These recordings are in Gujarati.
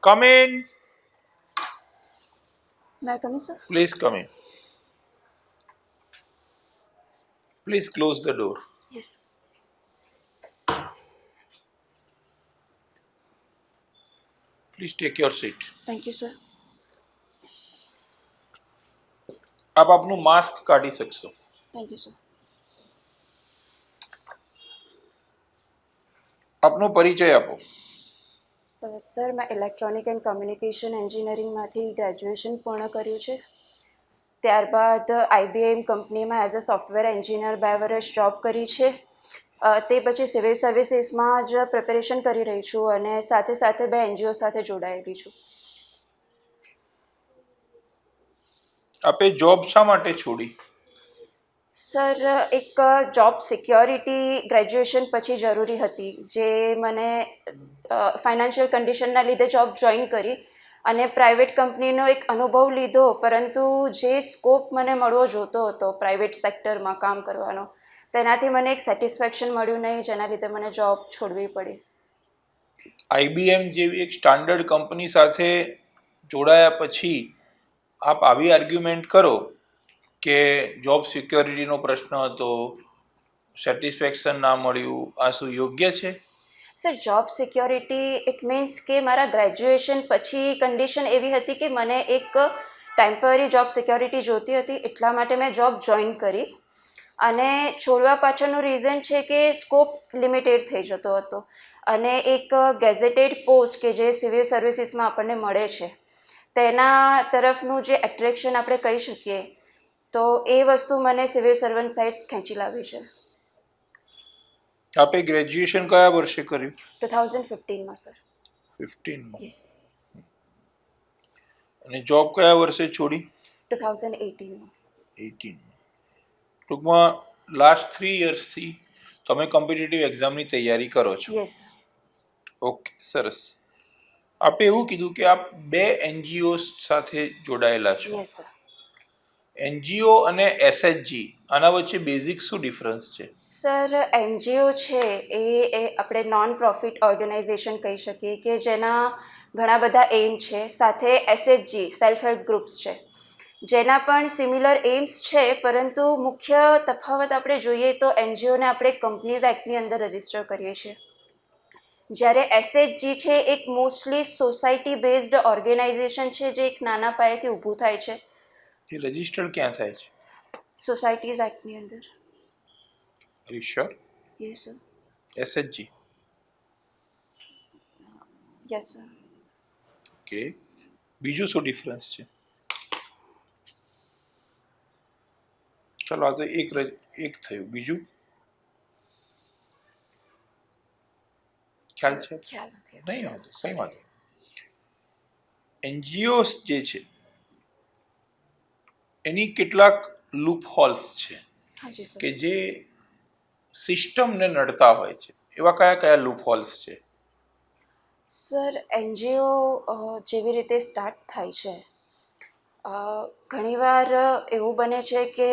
Come in. May I come in, sir? Please come in. Please close the door. Yes. Please take your seat. Thank you, sir. આપ આપનું માસ્ક કાઢી શકશો. Thank you, sir. આપનો પરિચય આપો. સર મેં ઇલેક્ટ્રોનિક એન્ડ કમ્યુનિકેશન એન્જિનિયરિંગમાંથી ગ્રેજ્યુએશન પૂર્ણ કર્યું છે. ત્યારબાદ IBM કંપનીમાં એઝ અ સોફ્ટવેર એન્જિનિયર 2 વર્ષ જોબ કરી છે. તે પછી સિવિલ સર્વિસીસમાં જ પ્રિપેરેશન કરી રહી છું અને સાથે સાથે 2 NGO સાથે જોડાયેલી છું. આપે જોબ શા માટે છોડી? સર એક જોબ સિક્યોરિટી ગ્રેજ્યુએશન પછી જરૂરી હતી, જે મને ફાઇનાન્શિયલ કન્ડિશનના લીધે જોબ જોઈન કરી અને પ્રાઇવેટ કંપનીનો એક અનુભવ લીધો, પરંતુ જે સ્કોપ મને મળવો જોતો હતો પ્રાઇવેટ સેક્ટરમાં કામ કરવાનો, તેનાથી મને એક સેટિસ્ફેક્શન મળ્યું નહીં, જેના લીધે મને જોબ છોડવી પડી. IBM જેવી એક સ્ટાન્ડર્ડ કંપની સાથે જોડાયા પછી આપ આવી આર્ગ્યુમેન્ટ કરો કે જોબ સિક્યોરિટીનો પ્રશ્ન હતો, સેટિસ્ફેક્શન ના મળ્યું, આ શું યોગ્ય છે? Sir job security it means કે મારા ગ્રેજ્યુએશન પછી કન્ડિશન એવી હતી કે મને એક ટેમ્પરરી જોબ સિક્યોરિટી જોતી હતી, એટલા માટે મેં જોબ જોઈન કરી. અને છોડવા પાછળનું રીઝન છે કે સ્કોપ લિમિટેડ થઈ જતો હતો અને એક ગેઝેટેડ પોસ્ટ કે જે સિવિલ સર્વિસીસમાં આપણને મળે છે, તેના તરફનું જે એટ્રેક્શન આપણે કહી શકીએ, તો એ વસ્તુ મને સિવિલ સર્વન્ટ સાઇડ ખેંચી લાવી છે. આપે ગ્રેજ્યુએશન કયા વર્ષે કર્યું? 2015માં સર. 15માં. યસ. અને જોબ કયા વર્ષે છોડી? 2018માં. 18. ટૂંકમાં લાસ્ટ 3 યર્સથી તમે કોમ્પિટિટિવ એક્ઝામની તૈયારી કરો છો. યસ. ઓકે, સરસ. આપે એવું કીધું કે આપ 2 NGO સાથે જોડાયેલા છો. Yes sir. NGO અને SHG, આના વચ્ચે બેઝિક શું ડિફરન્સ છે? સર NGO છે એ આપણે નોન પ્રોફિટ ઓર્ગેનાઇઝેશન કહી શકીએ કે જેના ઘણા બધા એમ છે. સાથે SHG સેલ્ફ હેલ્પ ગ્રુપ્સ છે, જેના પણ સિમિલર એમ્સ છે, પરંતુ મુખ્ય તફાવત આપણે જોઈએ તો NGOને આપણે કંપનીઝ એક્ટની અંદર રજિસ્ટર કરીએ છીએ, જ્યારે SHG છે એક મોસ્ટલી સોસાયટી બેઝડ ઓર્ગેનાઇઝેશન છે, જે એક નાના પાયેથી ઊભું થાય છે. એ રજિસ્ટર્ડ ક્યાં થાય છે? સોસાયટીઝ એક્ટની અંદર. Are you sure? Yes sir. SHG. Yes sir. Okay, બીજું શું ડિફરન્સ છે? ચાલો, આ તો એક થયું. બીજું ખ્યાલ છે? ખ્યાલ નથી. નહીં વાંધો, કંઈ વાંધો. NGOs જે છે એની કેટલાક લૂપ હોલ્સ છે હાજી સર. કે જે સિસ્ટમને નડતા હોય છે. એવા કયા કયા લૂપ હોલ્સ છે? સર NGO જેવી રીતે સ્ટાર્ટ થાય છે, ઘણીવાર એવું બને છે કે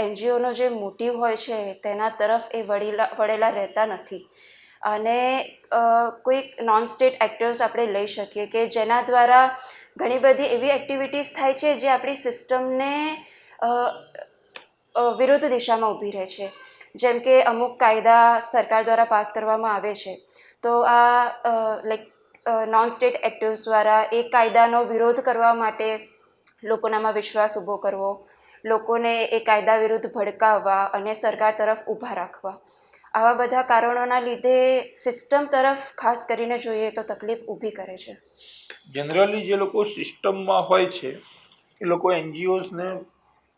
NGOનો જે મોટિવ હોય છે તેના તરફ એ વળેલા રહેતા નથી, અને કોઈક નોન સ્ટેટ એક્ટર્સ આપણે લઈ શકીએ કે જેના દ્વારા ઘણી બધી એવી એક્ટિવિટીઝ થાય છે જે આપણી સિસ્ટમને વિરુદ્ધ દિશામાં ઊભી રહે છે. જેમ કે અમુક કાયદા સરકાર દ્વારા પાસ કરવામાં આવે છે, તો આ નોન સ્ટેટ એક્ટર્સ દ્વારા એ કાયદાનો વિરોધ કરવા માટે લોકોનામાં વિશ્વાસ ઊભો કરવો, લોકોને એ કાયદા વિરુદ્ધ ભડકાવવા અને સરકાર તરફ ઊભા રાખવા, આવા બધા કારણોના લીધે સિસ્ટમ તરફ ખાસ કરીને જોઈએ તો તકલીફ ઊભી કરે છે. જનરલી જે લોકો સિસ્ટમમાં હોય છે એ લોકો NGOsને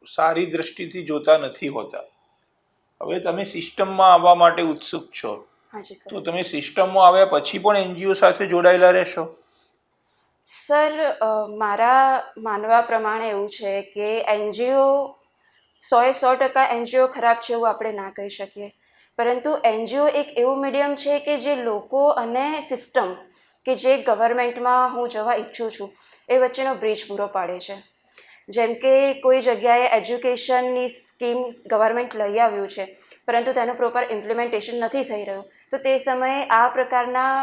સારી દ્રષ્ટિથી જોતા નથી હોતા. હવે તમે સિસ્ટમમાં આવવા માટે ઉત્સુક છો, હાજી સર. તો તમે સિસ્ટમમાં આવ્યા પછી પણ NGO સાથે જોડાયેલા રહેશો? સર મારા માનવા પ્રમાણે એવું છે કે NGO 100% NGO ખરાબ છે એવું આપણે ના કહી શકીએ, પરંતુ NGO એક એવું મીડિયમ છે કે જે લોકો અને સિસ્ટમ કે જે ગવર્મેન્ટમાં હું જવા ઈચ્છું છું એ વચ્ચેનો બ્રિજ પૂરો પાડે છે. જેમ કે કોઈ જગ્યાએ એજ્યુકેશનની સ્કીમ ગવર્મેન્ટ લઈ આવ્યું છે, પરંતુ તેનું પ્રોપર ઇમ્પ્લિમેન્ટેશન નથી થઈ રહ્યું, તો તે સમયે આ પ્રકારના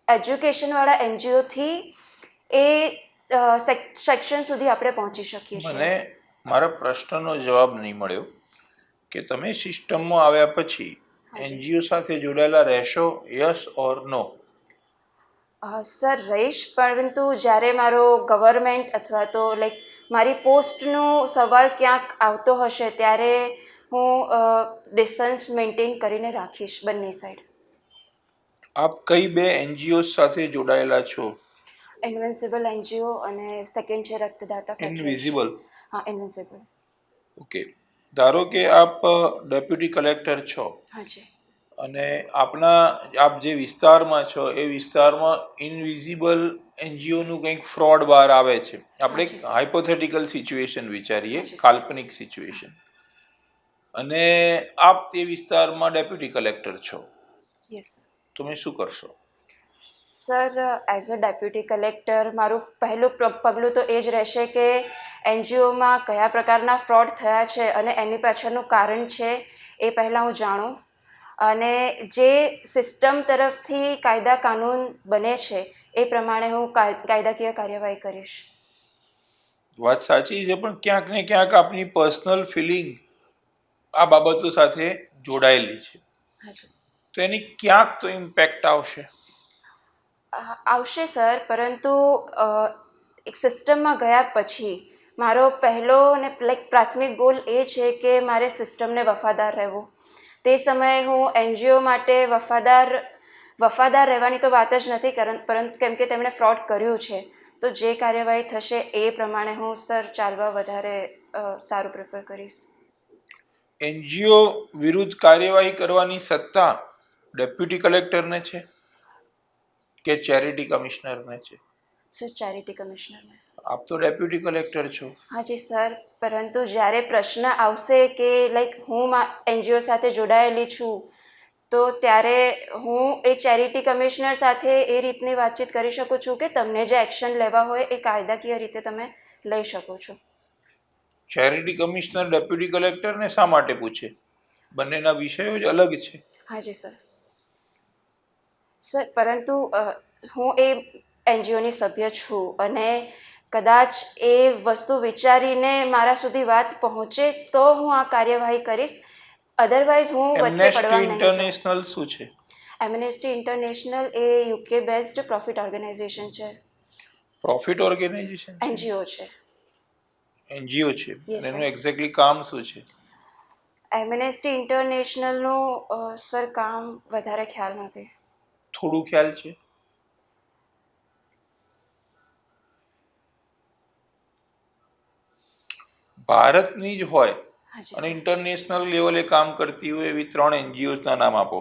એજ્યુકેશનવાળા એનજીઓથી એ સેક્શન સુધી આપણે પહોંચી શકીએ છીએ. મને મારા પ્રશ્નનો જવાબ નહીં મળ્યો કે તમે સિસ્ટમમાં આવ્યા પછી એનજીઓ સાથે જોડાયેલા રહેશો, યસ ઓર નો? સર રહીશ, પરંતુ જ્યારે મારો ગવર્મેન્ટ અથવા તો લાઈક મારી પોસ્ટનો સવાલ ક્યાંક આવતો હશે ત્યારે હું ડિસ્ટન્સ મેન્ટેન કરીને રાખીશ બંને સાઈડ. આપ કઈ બે એનજીઓ સાથે જોડાયેલા છો? ઇન્વિન્સિબલ એનજીઓ અને સેકન્ડ છે રક્તદાતા ફેડરેશન. ઇનવિઝિબલ. હા, ઇન્વિન્સિબલ. ઓકે. ધારો કે આપ ડેપ્યુટી કલેક્ટર છો હાજી. અને આપ જે વિસ્તારમાં છો એ વિસ્તારમાં ઇનવિઝિબલ એનજીઓનું કંઈક ફ્રોડ બહાર આવે છે. આપણે એક હાઇપોથેટિકલ સિચ્યુએશન વિચારીએ, કાલ્પનિક સિચ્યુએશન, અને આપ તે વિસ્તારમાં ડેપ્યુટી કલેક્ટર છો, યસ. તમે શું કરશો? Sir, as a deputy collector મારું પહેલું પગલું તો એ જ રહેશે કે એનજીઓમાં કયા પ્રકારના ફ્રોડ થયા છે અને એની પાછળનું કારણ છે એ પહેલાં હું જાણું, અને જે સિસ્ટમ તરફથી કાયદા કાનૂન બને છે એ પ્રમાણે હું કાયદાકીય કાર્યવાહી કરીશ. વાત સાચી છે, પણ ક્યાંક ને ક્યાંક આપની પર્સનલ ફિલિંગ આ બાબતો સાથે જોડાયેલી છે, તો એની ક્યાંક તો ઇમ્પેક્ટ આવશે. આવશે સર, પરંતુ એક સિસ્ટમમાં ગયા પછી મારો પહેલો અને પ્રાથમિક ગોલ એ છે કે મારે સિસ્ટમને વફાદાર રહેવું. તે સમયે હું એનજીઓ માટે વફાદાર રહેવાની તો વાત જ નથી, પરંતુ કેમ કે તેમણે ફ્રોડ કર્યું છે તો જે કાર્યવાહી થશે એ પ્રમાણે હું સર ચાલવા વધારે સારું પ્રિફર કરીશ. એનજીઓ વિરુદ્ધ કાર્યવાહી કરવાની સત્તા ડેપ્યુટી કલેક્ટરને છે કે ચેરિટી કમિશનરને છે? સર, ચેરિટી કમિશનરને. આપ તો ડેપ્યુટી કલેક્ટર છો. હાજી સર, પરંતુ જ્યારે પ્રશ્ન આવશે કે લાઈક હું એનજીઓ સાથે જોડાયેલી છું તો ત્યારે હું એ ચેરિટી કમિશનર સાથે એ રીતની વાતચીત કરી શકું છું કે તમને જે એક્શન લેવા હોય એ કાયદાકીય રીતે તમે લઈ શકો છો. ચેરિટી કમિશનર ડેપ્યુટી કલેક્ટરને શા માટે પૂછે? બંનેના વિષયો જ અલગ છે. હાજી સર. સર, પરંતુ હું એ એનજીઓની સભ્ય છું અને કદાચ એ વસ્તુ વિચારીને મારા સુધી વાત પહોંચે તો હું આ કાર્યવાહી કરીશ, અધરવાઇઝ હું વચ્ચે પડવા નહીં. ઇન્ટરનેશનલ શું છે? એમનેસ્ટી ઇન્ટરનેશનલ એ યુકે બેઝડ પ્રોફિટ ઓર્ગેનાઇઝેશન છે. પ્રોફિટ ઓર્ગેનાઇઝેશન એનજીઓ છે. એનજીઓ છે. એનું એક્ઝેક્ટલી કામ શું છે? એમનેસ્ટી ઇન્ટરનેશનલનું સર કામ વધારે ખ્યાલ નથી. થોડું ખ્યાલ છે? ભારતની જ હોય અને ઇન્ટરનેશનલ લેવલે કામ કરતી હોય એવી 3 એનજીઓના નામ આપો.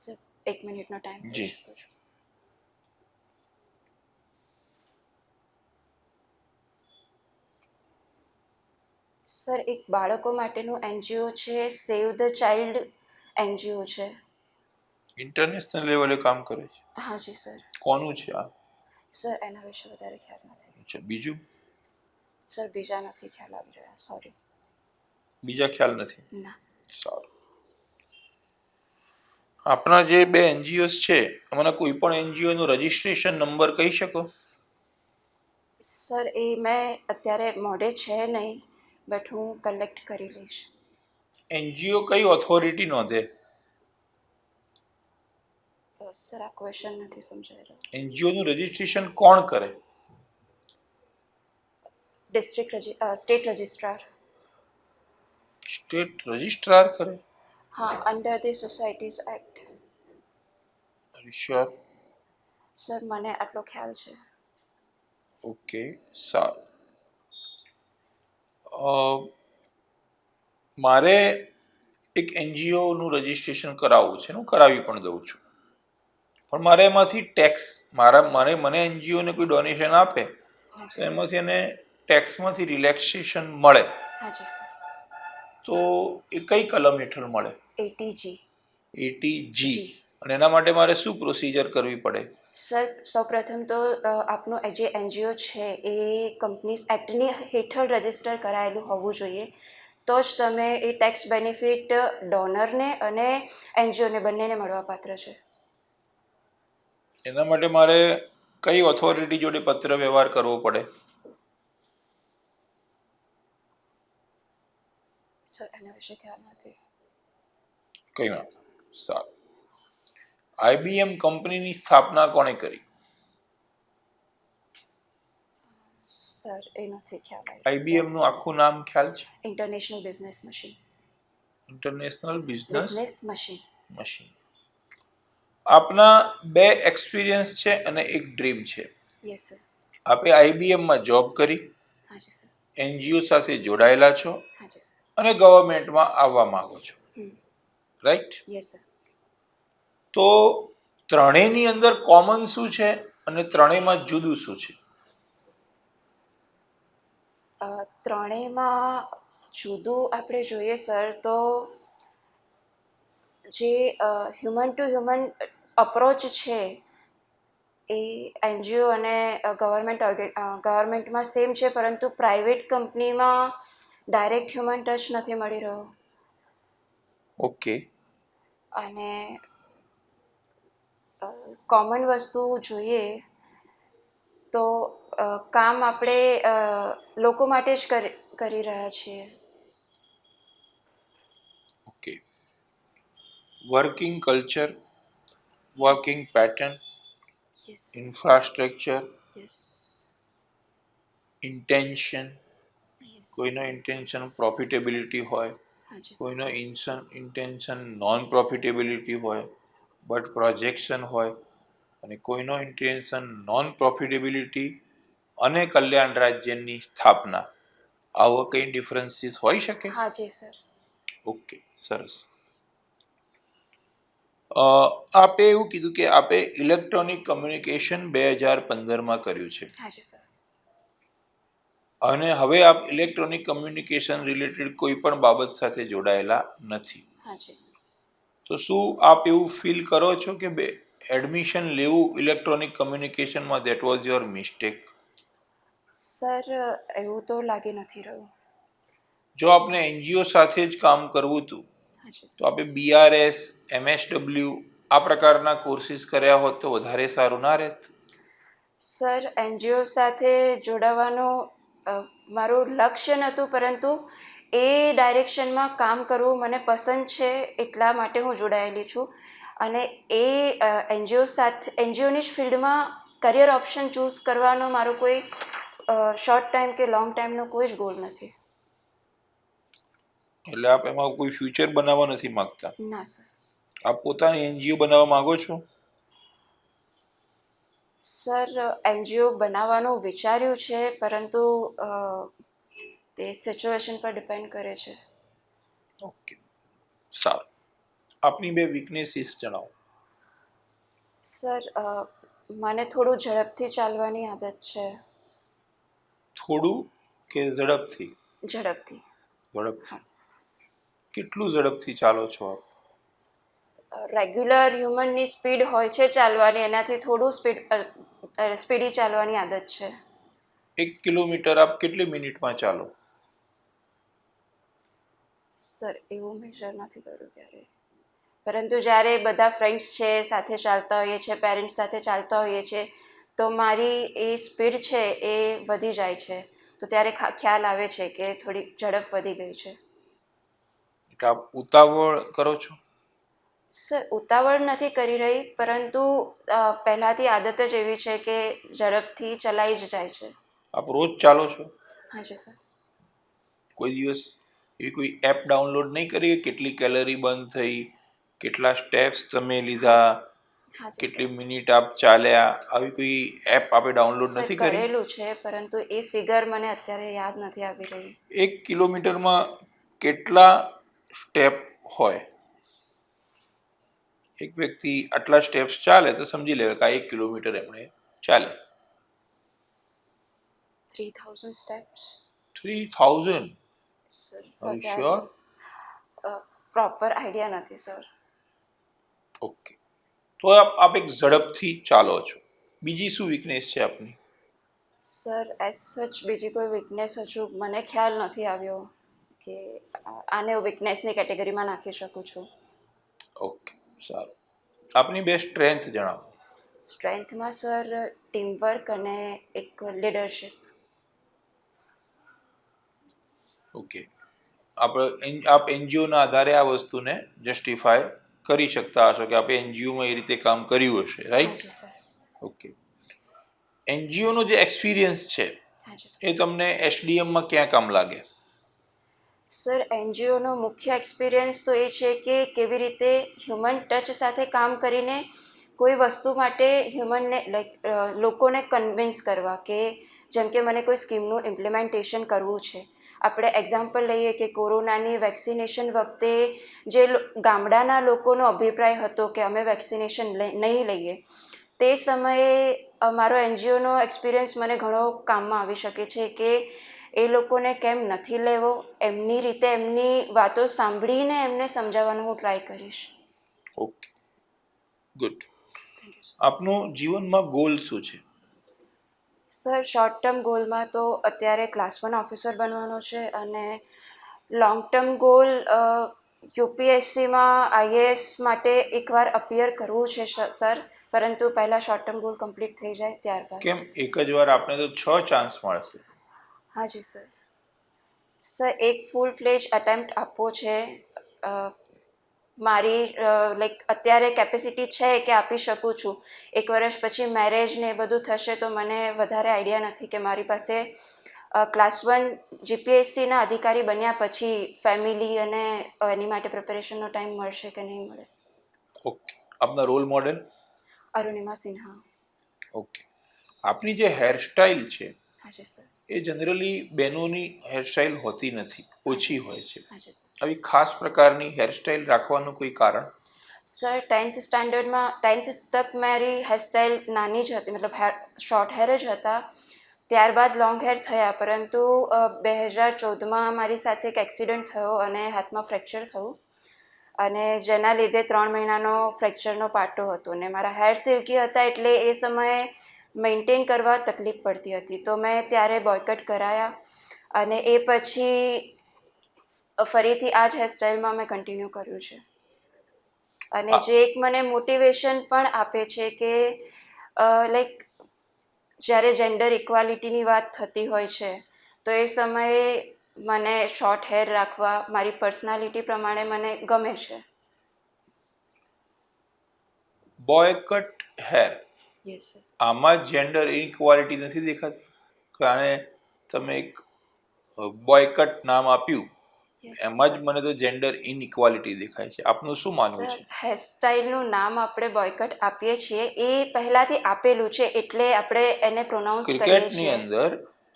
સર, 1 મિનિટનો ટાઈમ જી. શકું છું. સર, એક બાળકો માટેનું એનજીઓ છે, સેવ ધ ચાઇલ્ડ એનજીઓ છે. ઇન્ટરનેશનલ લેવલે કામ કરે છે? હાજી સર. કોનું છે આ? સર, એના વિશે વધારે ખ્યાલ નથી. અચ્છા, બીજું? સર, બીજા નથી ખ્યાલ આવી રહ્યા, સોરી. બીજા ખ્યાલ નથી? ના. સારું. આપણા જે 2 એનજીઓસ છે એમાંના કોઈ પણ એનજીઓનો રજિસ્ટ્રેશન નંબર કહી શકો? સર, એ મેં અત્યારે મોઢે છે નહીં, બટ હું કલેક્ટ કરી લઈશ. એનજીઓ કઈ ઓથોરિટી નોંધે? સર, આ ક્વેશ્ચન નથી સમજાઈ રહ્યો. એનજીઓનું રજિસ્ટ્રેશન કોણ કરે? State registrar. સ્ટેટ રજિસ્ટ્રાર કરે? હા, under the societies act. Sure? Sir, મને આટલો ખ્યાલ છે. ઓકે, સારું. મારે એક એનજીઓનું રજિસ્ટ્રેશન કરાવવું છે, હું કરાવી પણ દઉં છું, પણ મારે એમાંથી ટેક્સ મને એનજીઓને કોઈ ડોનેશન આપે તો એમાંથી એને ટેક્સમાંથી રિલેક્સેશન મળે. હાજી સર. તો એ કઈ કલમ હેઠળ મળે? 80G. 80G. અને એના માટે મારે શું પ્રોસિજર કરવી પડે? સર, સૌપ્રથમ તો આપનું જે એનજીઓ છે એ કંપનીઝ એક્ટની હેઠળ રજિસ્ટર કરાયેલું હોવું જોઈએ. તો જ તમે એ ટેક્સ બેનિફિટ ડોનરને અને એનજીઓને બંનેને મળવાપાત્ર છે. એના માટે મારે કઈ ઓથોરિટી જોડે પત્ર વ્યવહાર કરવો પડે? સર એના વિશે ખ્યાલ નથી. કઈ વાંધો નહીં. સારું. આઈબીએમ કંપનીની સ્થાપના કોણે કરી? સર એ નથી ખ્યાલ આઈબીએમ નું આખું નામ ખ્યાલ છે? International business machine. International business machine. Machine. આપના 2 એક્સપિરિયન્સ છે અને એક ડ્રીમ છે. Yes sir. આપે આઈબીએમ માં જોબ કરી, હાજી સર. એનજીઓ સાથે જોડાયેલા છો હાજી સર. અને ગવર્મેન્ટમાં આવવા માંગો છો, રાઈટ? Yes sir. તો ત્રણેયની અંદર કોમન શું છે અને ત્રણેયમાં જુદું શું છે? ત્રણેયમાં જુદું આપણે જોઈએ સર તો જે હ્યુમન ટુ હ્યુમન અપ્રોચ છે એ એનજીઓ અને ગવર્મેન્ટમાં સેમ છે, પરંતુ પ્રાઇવેટ કંપનીમાં ડાયરેક્ટ હ્યુમન ટચ નથી મળી રહ્યો. ઓકે. અને કોમન વસ્તુ જોઈએ તો કામ આપણે લોકો માટે જ કરી રહ્યા છીએ. Okay. Working culture, working pattern, yes infrastructure, yes intention. Yes. કોઈનો ઇન્ટેન્શન પ્રોફિટેબિલિટી હોય, હાજી સર. કોઈનો ઇન્ટેન્શન નોન પ્રોફિટેબિલિટી હોય બટ પ્રોજેક્શન હોય, અને કોઈનો ઇન્ટેન્શન નોન પ્રોફિટેબિલિટી અને કલ્યાણ રાજ્યની સ્થાપના. આવો કઈ ડિફરન્સીસ હોઈ શકે? હાજી સર. ઓકે, સરસ. આપે એવું કીધું કે આપે ઇલેક્ટ્રોનિક કમ્યુનિકેશન 2015માં કર્યું છે હાજી સર. અને હવે આપ ઇલેક્ટ્રોનિક કમ્યુનિકેશન રિલેટેડ કોઈ પણ બાબત સાથે જોડાયેલા નથી. હાજી. તો શું આપ એવું ફીલ કરો છો કે એડમિશન લેવું ઇલેક્ટ્રોનિક કમ્યુનિકેશનમાં that was your mistake? Sir એવું તો લાગી નથી રહ્યું. જો આપને એનજીઓ સાથે જ કામ કરવું હતું હાજી. તો આપણે બીઆરએસ, એમએસડબલ્યુ આ પ્રકારના કોર્સિસ કર્યા હોત તો વધારે સારું ના રહેત? સર એનજીઓ સાથે જોડાવાનું મારું લક્ષ્ય નહોતું, પરંતુ એ ડાયરેક્શનમાં કામ કરવું મને પસંદ છે, એટલા માટે હું જોડાયેલી છું. અને એ એનજીઓની જ ફિલ્ડમાં કરિયર ઓપ્શન ચૂઝ કરવાનો મારો કોઈ શોર્ટ ટાઈમ કે લોંગ ટાઈમનો કોઈ જ ગોલ નથી. એટલે આપ એમાં કોઈ ફ્યુચર બનાવવા નથી માંગતા? ના સર. આપ પોતાની એનજીઓ બનાવવા માંગો છો? સર એનજીઓ બનાવવાનું વિચાર્યું છે, પરંતુ તે સિચ્યુએશન પર ડિપેન્ડ કરે છે. ઓકે, સારું. આપની 2 વીકનેસીસ જણાવો. સર મને થોડું ઝડપથી ચાલવાની આદત છે. થોડું કે ઝડપથી? ઝડપથી. ઝડપથી. કેટલું ઝડપથી ચાલો છો આપ? રેગ્યુલર હ્યુમનની સ્પીડ હોય છે ચાલવાની, એનાથી થોડું સ્પીડી ચાલવાની આદત છે. 1 કિલોમીટર આપ કેટલી મિનિટમાં ચાલો? સર એવું મેજર નથી કર્યું ક્યારે, પરંતુ જ્યારે બધા ફ્રેન્ડ્સ છે સાથે ચાલતા હોઈએ છીએ, પેરેન્ટ્સ સાથે ચાલતા હોઈએ છીએ, તો મારી એ સ્પીડ છે એ વધી જાય છે, તો ત્યારે ખ્યાલ આવે છે કે થોડી ઝડપ વધી ગઈ છે. એટલે આપ ઉતાવળ કરો છો? સર ઉતાવળ નથી કરી રહી, પરંતુ પહેલાંથી આદત જ એવી છે કે ઝડપથી ચલાઈ જ જાય છે. આપ રોજ ચાલો છો? હાજી સર. કોઈ દિવસ એવી કોઈ એપ ડાઉનલોડ નહીં કરી કે કેટલી કેલરી બર્ન થઈ, કેટલા સ્ટેપ્સ તમે લીધા, કેટલી મિનિટ આપ ચાલ્યા, આવી કોઈ એપ આપે ડાઉનલોડ નથી કરી? કરેલું છે, પરંતુ એ ફિગર મને અત્યારે યાદ નથી આવી રહી. 1 કિલોમીટરમાં કેટલા સ્ટેપ હોય? એક વ્યક્તિ આટલા સ્ટેપ્સ ચાલે તો સમજી લેવાય કે આ 1 કિલોમીટર એમણે ચાલે. 3000 steps. 3000? Sir Are you sure? Proper idea નથી સર. ઓકે, તો આપ એક ઝડપથી ચાલો છો. બીજી શું વીકનેસ છે આપની? સર એઝ સચ બીજી કોઈ વીકનેસ હજુ મને ખ્યાલ નથી આવ્યો કે આને હું વીકનેસની કેટેગરીમાં નાખી શકું છું. ઓકે, સારું. આપની બે સ્ટ્રેન્થ જણાવો. સ્ટ્રેન્થમાં સર ટીમવર્ક અને એક લીડરશિપ. ઓકે, આપ એનજીઓના આધારે આ વસ્તુને જસ્ટિફાય કરી શકતા હશો કે આપણે એનજીઓમાં એ રીતે કામ કર્યું હશે, રાઈટ? હાજી સર. ઓકે. એનજીઓનો જે એક્સપિરિયન્સ છે હાજી સર. એ તમને એસડીએમમાં ક્યાં કામ લાગે? સર એનજીઓનો મુખ્ય એક્સપિરિયન્સ તો એ છે કે કેવી રીતે હ્યુમન ટચ સાથે કામ કરીને કોઈ વસ્તુ માટે હ્યુમનને લોકોને કન્વિન્સ કરવા, કે જેમ કે મને કોઈ સ્કીમનું ઇમ્પ્લિમેન્ટેશન કરવું છે. આપણે એક્ઝામ્પલ લઈએ કે કોરોનાની વેક્સિનેશન વખતે જે ગામડાના લોકોનો અભિપ્રાય હતો કે અમે વેક્સિનેશન નહીં લઈએ, તે સમયે મારો એનજીઓનો એક્સપિરિયન્સ મને ઘણો કામમાં આવી શકે છે કે એ લોકોને કેમ નથી લેવો, એમની રીતે એમની વાતો સાંભળીને એમને સમજાવવાનું હું ટ્રાય કરીશ. Okay, good. આપનું જીવનમાં ગોલ શું છે? સર શોર્ટ ટર્મ ગોલમાં તો અત્યારે ક્લાસ 1 ઓફિસર બનવાનો છે, અને લોંગ ટર્મ ગોલ યુપીએસસીમાં આઈએએસ માટે એકવાર અપિયર કરવું છે સર, પરંતુ પહેલાં શોર્ટ ટર્મ ગોલ કમ્પ્લીટ થઈ જાય ત્યારબાદ. કેમ એક જ વાર? આપણે તો 6 ચાન્સ મળશે. હાજી સર. સર એક ફૂલ ફ્લેજ અટેમ્પ્ટ આપવો છે. મારી અત્યારે કેપેસિટી છે કે આપી શકું છું. 1 વર્ષ પછી મેરેજ ને એ બધું થશે તો મને વધારે આઈડિયા નથી કે મારી પાસે ક્લાસ 1 જીપીએસસીના અધિકારી બન્યા પછી ફેમિલી અને એની માટે પ્રિપેરેશનનો ટાઈમ મળશે કે નહીં મળે. ઓકે. આપના role model? Arunima Sinha. Okay. આપની જે હેરસ્ટાઇલ છે હાજી સર. એ જનરલી બહેનોની હેરસ્ટાઇલ હોતી નથી, ઓછી હોય છે. હાજી સર. આવી ખાસ પ્રકારની હેરસ્ટાઇલ રાખવાનું કોઈ કારણ? સર 10th સ્ટાન્ડર્ડમાં 10th તક મારી હેરસ્ટાઇલ નાની જ હતી, મતલબ શોર્ટ હેર જ હતા. ત્યારબાદ લોંગ હેર થયા, પરંતુ 2014માં મારી સાથે એક એક્સિડન્ટ થયો અને હાથમાં ફ્રેક્ચર થયું, અને જેના લીધે 3 મહિનાનો ફ્રેક્ચરનો પાટો હતો, અને મારા હેર સિલ્કી હતા એટલે એ સમયે મેન્ટેન કરવા તકલીફ પડતી હતી. તો મેં ત્યારે બોયકટ કરાયા, અને એ પછી ફરીથી આ જ હેરસ્ટાઇલમાં મેં કન્ટિન્યુ કર્યું છે. અને જે એક મને મોટિવેશન પણ આપે છે કે જ્યારે જેન્ડર ઇક્વાલિટીની વાત થતી હોય છે તો એ સમયે મને શોર્ટ હેર રાખવા મારી પર્સનાલિટી પ્રમાણે મને ગમે છે. Boy cut hair, yes sir. આમાં જેન્ડર ઇનઇક્વાલિટી નથી દેખાતી? કારણ તમે એક બોયકટ નામ આપ્યું, એમાં જ મને તો જેન્ડર ઇનઇક્વાલિટી દેખાય છે. આપનું શું માનવું છે? હેરસ્ટાઇલનું નામ આપણે બોયકટ આપીએ છીએ એ પહેલાંથી આપેલું છે એટલે આપણે એને પ્રોનાઉન્સ કરીએ છીએ. ક્રિકેટની અંદર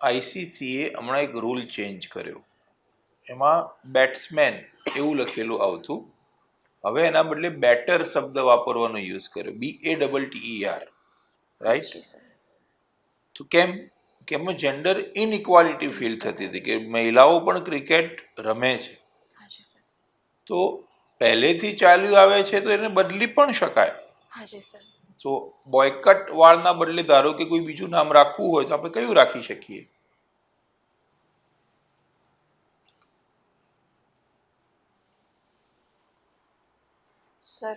આઈસીસીએ હમણાં એક રૂલ ચેન્જ કર્યો, એમાં બેટ્સમેન એવું લખેલું આવતું, હવે એના બદલે બેટર શબ્દ વાપરવાનો યુઝ કર્યો, BATTER, રાઈટ? તો કેમ જેન્ડર ઇનઇક્વાલિટી ફીલ થતી હતી કે મહિલાઓ પણ ક્રિકેટ રમે છે, તો પહેલેથી ચાલ્યું આવે છે તો એને બદલી પણ શકાય. હાજી સર. તો બોયકટ વાળના બદલે ધારો કે કોઈ બીજું નામ રાખવું હોય તો આપણે કયું રાખી શકીએ? સર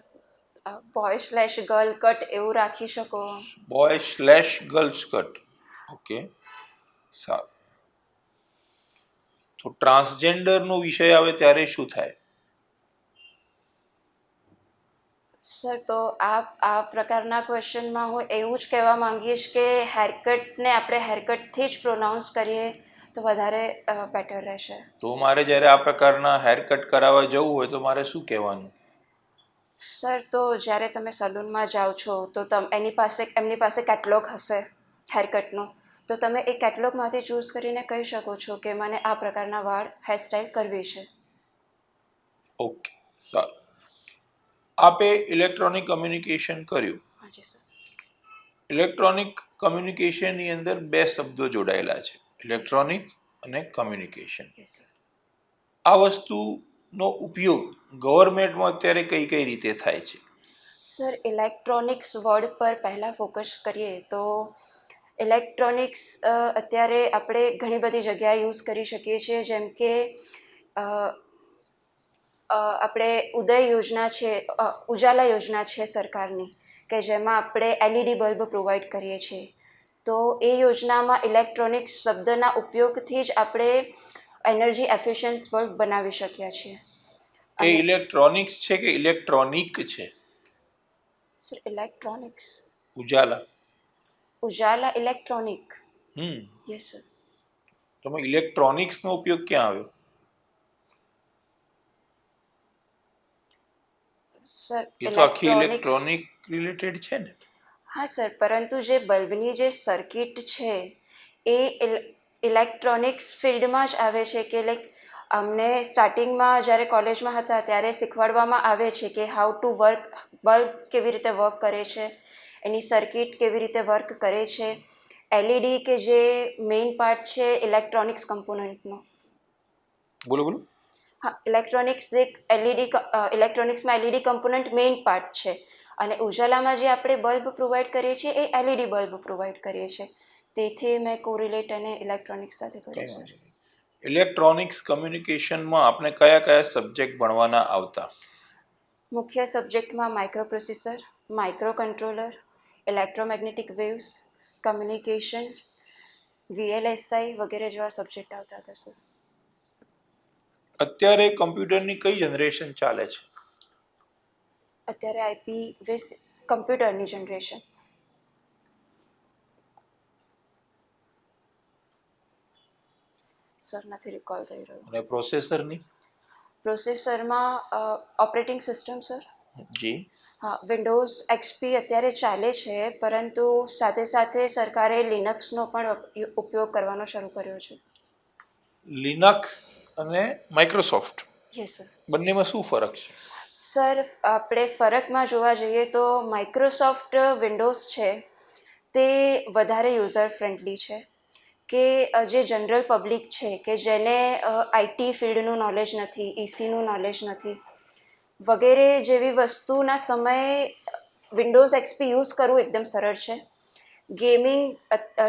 boy/girl કટ એવું રાખી શકો. boy/girls cut. ઓકે, સારું. તો ટ્રાન્સજેન્ડરનો વિષય આવે ત્યારે શું થાય? સર તો આ પ્રકારના ક્વેશ્ચનમાં હું એવું જ કહેવા માંગીશ કે હેરકટને આપણે હેરકટથી જ પ્રોનાઉન્સ કરીએ તો વધારે બેટર રહેશે. તો મારે જ્યારે આ પ્રકારના હેરકટ કરાવવા જવું હોય તો મારે શું કહેવાનું? સર તો જ્યારે તમે સલૂનમાં જાઓ છો તો એમની પાસે કેટલોગ હશે હેરકટનું, તો તમે એ કેટલોગમાંથી ચૂઝ કરીને કહી શકો છો કે મને આ પ્રકારના વાળ હેરસ્ટાઇલ કરવી છે. ઓકે, સારું. આપે ઇલેક્ટ્રોનિક કમ્યુનિકેશન કર્યું. હાજી સર. ઇલેક્ટ્રોનિક કમ્યુનિકેશનની અંદર 2 શબ્દો જોડાયેલા છે, ઇલેક્ટ્રોનિક અને કમ્યુનિકેશન. આ વસ્તુનો ઉપયોગ ગવર્મેન્ટમાં અત્યારે કઈ રીતે થાય છે? સર ઇલેક્ટ્રોનિક્સ વર્ડ પર પહેલાં ફોકસ કરીએ તો ઇલેક્ટ્રોનિક્સ અત્યારે આપણે ઘણી બધી જગ્યાએ યુઝ કરી શકીએ છીએ, જેમ કે આપણે ઉદય યોજના છે, ઉજાલા યોજના છે સરકારની, કે જેમાં આપણે LED બલ્બ પ્રોવાઈડ કરીએ છીએ. તો એ યોજનામાં ઇલેક્ટ્રોનિક્સ શબ્દના ઉપયોગથી જ આપણે એનર્જી એફિશિયન્ટ બલ્બ બનાવી શક્યા છીએ. એ ઇલેક્ટ્રોનિક્સ છે કે ઇલેક્ટ્રોનિક છે? Sir electronics. Ujala. Ujala electronic. Yes sir. તમે ઇલેક્ટ્રોનિક્સનો ઉપયોગ ક્યાં આવ્યો? સર એ તો આખી ઇલેક્ટ્રોનિક રિલેટેડ છે ને? હા સર, પરંતુ જે બલ્બની જે સર્કિટ છે એ ઇલેક્ટ્રોનિક્સ ફિલ્ડમાં જ આવે છે. કે લાઈક અમને સ્ટાર્ટિંગમાં જ્યારે કોલેજમાં હતા ત્યારે શીખવાડવામાં આવે છે કે હાઉ ટુ વર્ક, બલ્બ કેવી રીતે વર્ક કરે છે, એની સર્કિટ કેવી રીતે વર્ક કરે છે. LED કે જે મેઇન પાર્ટ છે ઇલેક્ટ્રોનિક્સ કમ્પોનન્ટનો. બોલો બોલો. હા, ઇલેક્ટ્રોનિક્સમાં LED કમ્પોનન્ટ મેઇન પાર્ટ છે, અને ઉજાલામાં જે આપણે બલ્બ પ્રોવાઈડ કરીએ છીએ એ LED બલ્બ પ્રોવાઈડ કરીએ છીએ. તેથી મેં કોરિલેટ અને ઇલેક્ટ્રોનિક્સ સાથે કર્યું છે. ઇલેક્ટ્રોનિક્સ કમ્યુનિકેશનમાં આપણે કયા કયા સબ્જેક્ટ ભણવાના આવતા? મુખ્ય સબ્જેક્ટમાં microprocessor, microcontroller, electromagnetic waves, communication, VLSI વગેરે જેવા સબ્જેક્ટ આવતા હતા સર. અત્યારે કમ્પ્યુટરની કઈ જનરેશન ચાલે છે? અત્યારે IP કમ્પ્યુટરની જનરેશન. સર નથી રિકોલ થઈ રહ્યું. અને પ્રોસેસરની? પ્રોસેસરમાં ઓપરેટિંગ સિસ્ટમ સર. જી. હા, વિન્ડોઝ XP અત્યારે ચાલે છે, પરંતુ સાથે સાથે સરકારે લિનક્સનો પણ ઉપયોગ કરવાનો શરૂ કર્યો છે. લિનક્સ અને માઇક્રોસોફ્ટ, યસ સર. બંનેમાં શું ફરક છે? સર, આપણે ફરકમાં જોવા જઈએ તો માઇક્રોસોફ્ટ વિન્ડોઝ છે તે વધારે યુઝર ફ્રેન્ડલી છે. કે જે જનરલ પબ્લિક છે કે જેને IT ફિલ્ડનું નોલેજ નથી, ECનું નોલેજ નથી વગેરે જેવી વસ્તુના સમયે વિન્ડોઝ XP યુઝ કરવું એકદમ સરળ છે. ગેમિંગ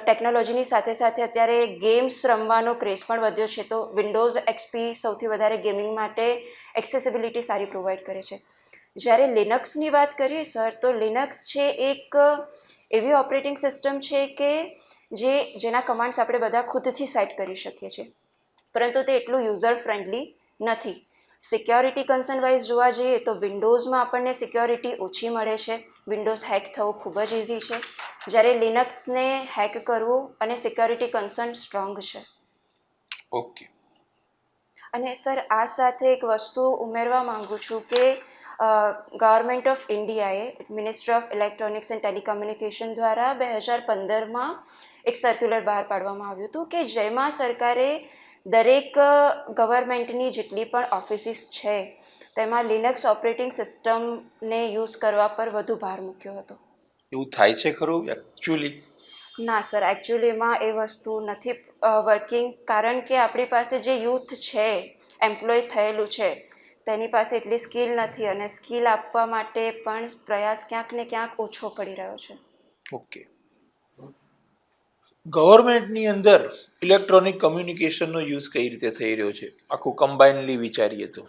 ટેકનોલોજીની સાથે સાથે અત્યારે ગેમ્સ રમવાનો ક્રેઝ પણ વધ્યો છે, તો વિન્ડોઝ XP સૌથી વધારે ગેમિંગ માટે એક્સેસિબિલિટી સારી પ્રોવાઈડ કરે છે. જ્યારે લિનક્સની વાત કરીએ સર, તો લિનક્સ છે એક એવી ઓપરેટિંગ સિસ્ટમ છે કે જેના કમાન્ડ્સ આપણે બધા ખુદથી સેટ કરી શકીએ છીએ, પરંતુ તે એટલું યુઝર ફ્રેન્ડલી નથી. સિક્યોરિટી કન્સર્ન વાઇઝ જોવા જઈએ તો વિન્ડોઝમાં આપણને સિક્યોરિટી ઓછી મળે છે. વિન્ડોઝ હેક થવું ખૂબ જ ઇઝી છે, જ્યારે લિનક્સને હેક કરવું અને સિક્યોરિટી કન્સર્ન સ્ટ્રોંગ છે. ઓકે. અને સર, આ સાથે એક વસ્તુ ઉમેરવા માંગુ છું કે ગવર્મેન્ટ ઓફ ઇન્ડિયાએ ministry of electronics and telecommunication દ્વારા 2015માં એક સર્ક્યુલર બહાર પાડવામાં આવ્યું હતું કે જેમાં સરકારે દરેક ગવર્મેન્ટની જેટલી પણ ઓફિસીસ છે તેમાં લિનક્સ ઓપરેટિંગ સિસ્ટમને યુઝ કરવા પર વધુ ભાર મૂક્યો હતો. એવું થાય છે ખરું એકચ્યુઅલી? ના સર, એકચ્યુઅલીમાં એ વસ્તુ નથી વર્કિંગ, કારણ કે આપણી પાસે જે યુથ છે, એમ્પ્લોય થયેલું છે, તેની પાસે એટલી સ્કિલ નથી, અને સ્કિલ આપવા માટે પણ પ્રયાસ ક્યાંક ને ક્યાંક ઓછો પડી રહ્યો છે. ઓકે. ગવર્મેન્ટની અંદર ઇલેક્ટ્રોનિક કમ્યુનિકેશનનો યુઝ કઈ રીતે થઈ રહ્યો છે, આખું કમ્બાઇનલી વિચારીએ તો?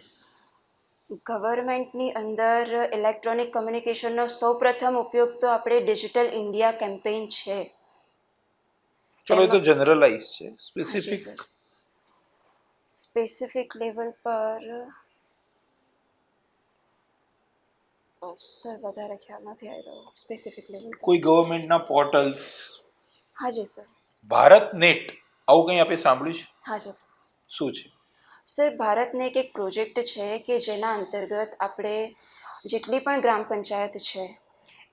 ગવર્મેન્ટની અંદર ઇલેક્ટ્રોનિક કમ્યુનિકેશનનો સૌપ્રથમ ઉપયોગ તો આપણે ડિજિટલ ઇન્ડિયા કેમ્પેઇન છે. ચલો, એ તો જનરલાઇઝ છે. સ્પેસિફિક લેવલ પર સર વધારે ખ્યાલ નથી આવી રહ્યો. સ્પેસિફિક લેવલ કોઈ ગવર્મેન્ટના પોર્ટલ્સ? હાજી સર. ભારત નેટ, આવું કંઈ આપણે સાંભળ્યું છે? હાજી સર. શું છે? સર, ભારતને એક પ્રોજેક્ટ છે કે જેના અંતર્ગત આપણે જેટલી પણ ગ્રામ પંચાયત છે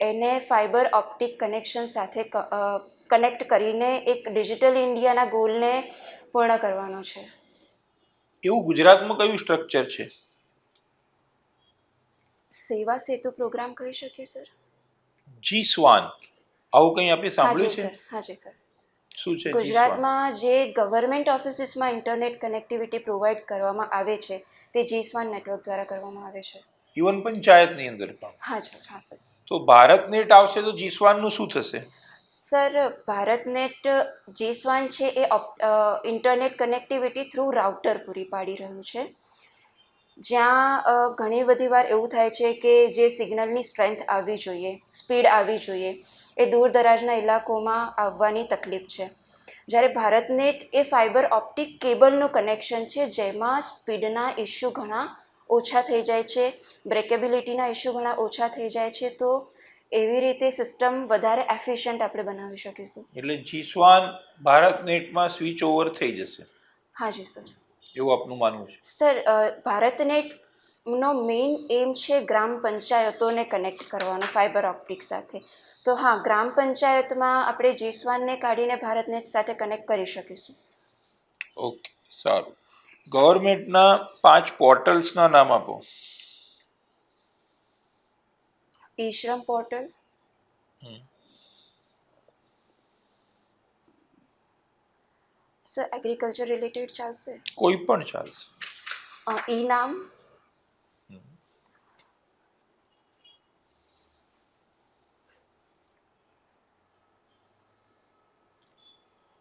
એને ફાઇબર ઓપ્ટિક કનેક્શન સાથે કનેક્ટ કરીને એક ડિજિટલ ઇન્ડિયાના ગોલને પૂર્ણ કરવાનો છે. એવું ગુજરાતમાં કયું સ્ટ્રક્ચર છે? સેવા સેતુ પ્રોગ્રામ કહી શકીએ સર. GSWAN, આવું કંઈ આપણે સાંભળ્યું છે? હાજી સર. શું છે ગુજરાતમાં જે ગવર્મેન્ટ ઓફિસીસમાં ઇન્ટરનેટ કનેક્ટિવિટી પ્રોવાઈડ કરવામાં આવે છે તે GSWAN નેટવર્ક દ્વારા કરવામાં આવે છે. ઇવન પંચાયતની અંદર પણ? હા સર. તો ભારત નેટ આવશે તો GSWAN નું શું થશે? સર ભારતનેટ જીસ્વાન છે એ ઇન્ટરનેટ કનેક્ટિવિટી થ્રુ રાઉટર પૂરી પાડી રહ્યું છે, જ્યાં ઘણી બધી વાર એવું થાય છે કે જે સિગ્નલની સ્ટ્રેન્થ આવવી જોઈએ, સ્પીડ આવવી જોઈએ, એ દૂર દરાજના ઇલાકોમાં આવવાની તકલીફ છે. જ્યારે ભારતનેટ એ ફાઇબર ઓપ્ટિક કેબલનું કનેક્શન છે, જેમાં સ્પીડના ઇસ્યુ ઘણા ઓછા થઈ જાય છે, બ્રેકેબિલિટીના ઇસ્યુ ઘણા ઓછા થઈ જાય છે. તો એવી રીતે સિસ્ટમ વધારે એફિશિયન્ટ આપણે બનાવી શકીશું. એટલે જીસ્વાન ભારત નેટમાં સ્વિચ ઓવર થઈ જશે, હા જી સર. એવું આપનું માનવું છે? સર ભારતનેટનો મેઇન એમ છે ગ્રામ પંચાયતોને કનેક્ટ કરવાનો ફાઇબર ઓપ્ટિક સાથે. તો હા, ગ્રામ પંચાયતમાં આપણે જીસ્વાનને કાઢીને ભારતનેટ સાથે કનેક્ટ કરી શકીશું. ઓકે, સારું. ગવર્મેન્ટના 5 પોર્ટલ્સના નામ આપો. ઈ શ્રમ પોર્ટલ, સર એગ્રીકલ્ચર રિલેટેડ ચાલશે? કોઈ પણ ચાલશે. ઈ નામ,